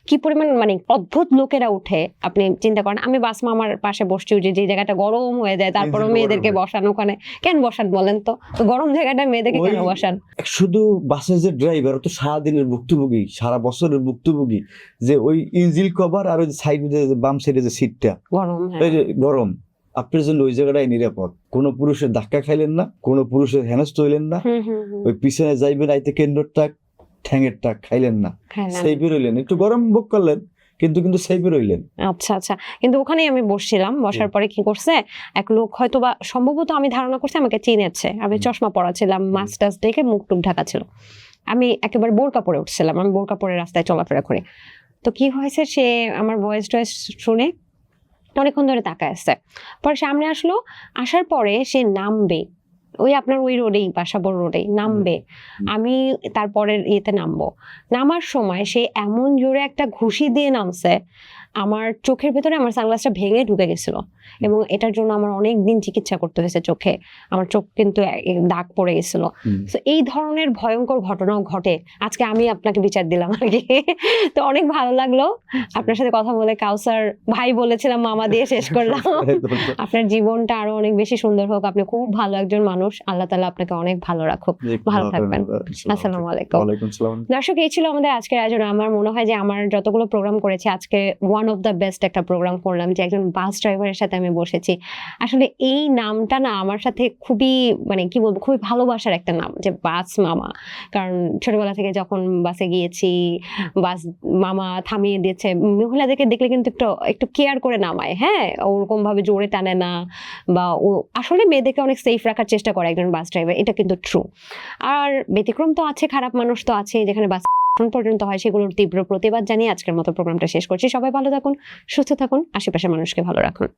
কি পরিমাণ মানে অদ্ভুত লোকেরা উঠে, আপনি চিন্তা করেন। আমি বাস মামার পাশে বসছি, যে জায়গাটা গরম হয়ে যায়, তারপরে মেয়েদেরকে বসান ওখানে, কেন বসান বলেন তো? তো গরম জায়গাটা মেয়েদেরকে কেন বসান? শুধু বাসের যে ড্রাইভার তো সারাদিনের ভুক্তভোগী, সারা বছরের ভুক্তভোগী, যে ওই ইঞ্জিন কভার আর ওই সাইডে বাম সাইডে যে সিটটা গরম, গরম, আপনার জন্য ওই জায়গাটাই নিরাপদ। কোনো পুরুষের ধাক্কা খাইলেন না, কোনো পুরুষের হেনস্থ হইলেন না, ওই পিছনে যাইবেন আইতে কেন্দ্রটা ঠ্যাঙেরটা খাইলেন না, খাইলাম। সেই বেরোইলেন, একটু গরম ভোগ করলেন কিন্তু কিন্তু সেই বেরোইলেন। আচ্ছা আচ্ছা, কিন্তু ওখানেই আমি বসছিলাম, বসার পরে কি করছে এক লোক, হয়তো বা সম্ভবত আমি ধারণা করছি আমাকে চিনেছে, আমি চশমা পরা ছিলাম, মাস্ক টাস্ক দেখে মুখ টুক ঢাকা ছিল, আমি একেবারে বোরকা পরে উঠছিলাম, আমি বোরকা পরে রাস্তায় চলাফেরা করি। তো কি হয়েছে, সে আমার ভয়েস টয়েস শুনে অনেকক্ষণ ধরে তাকায় আসছে, পরে সামনে আসলো, আসার পরে সে নামবে, ওই আপনার ওই রোডেই, বাসাবোর রোডেই নামবে, আমি তারপরের ইয়েতে নামবো, নামার সময় সে এমন জোরে একটা ঘুষি দিয়ে নামছে, আমার চোখের ভেতরে আমার সানগ্লাসটা ভেঙে ঢুকে গেছিল, এবং এটার জন্য আমার অনেক দিন চিকিৎসা করতে হয়েছে চোখে, আমার চোখ কিন্তু দাগ পড়ে গেছিল। তো এই ধরনের ভয়ঙ্কর ঘটনাও ঘটে, আজকে আমি আপনাকে বিচার দিলাম আর কি। তো অনেক ভালো লাগলো আপনার সাথে কথা বলে। কাউসার ভাই বলেছিলাম, মামা দিয়ে শেষ করলাম। আপনার জীবনটা আরো অনেক বেশি সুন্দর হোক, আপনি খুব ভালো একজন মানুষ, আল্লাহ তাআলা আপনাকে অনেক ভালো রাখুক। ভালো থাকবেন। আসসালামু আলাইকুম। ওয়ালাইকুম আসসালাম। দর্শক, এই ছিল আমাদের আজকের আয়োজন। আমার মনে হয় যে আমার যতগুলো প্রোগ্রাম করেছি, আজকে ওয়ান অফ দ্য বেস্ট একটা প্রোগ্রাম করলাম, যে একজন বাস ড্রাইভারের সাথে আমি বসেছি। আসলে এই নামটা না আমার সাথে খুবই, মানে কি বলবো, খুবই ভালোবাসার একটা নাম, যে বাস মামা। কারণ ছোটবেলা থেকে যখন বাসে গিয়েছি, বাস মামা থামিয়ে দিয়েছে, মহিলাদেরকে দেখলে কিন্তু একটু কেয়ার করে নামায়, হ্যাঁ, ওরকম ভাবে জোরে টানে না, বা ও আসলে মেয়েদেরকে অনেক সেফ রাখার চেষ্টা করে একজন বাস ড্রাইভার, এটা কিন্তু ট্রু। আর ব্যতিক্রম তো আছে, খারাপ মানুষ তো আছে, যেখানে বাস পর্যন্ত হয়, সেগুলোর তীব্র প্রতিবাদ জানিয়ে আজকের মতো প্রোগ্রামটা শেষ করছি। সবাই ভালো থাকুন, সুস্থ থাকুন, আশেপাশের মানুষকে ভালো রাখুন।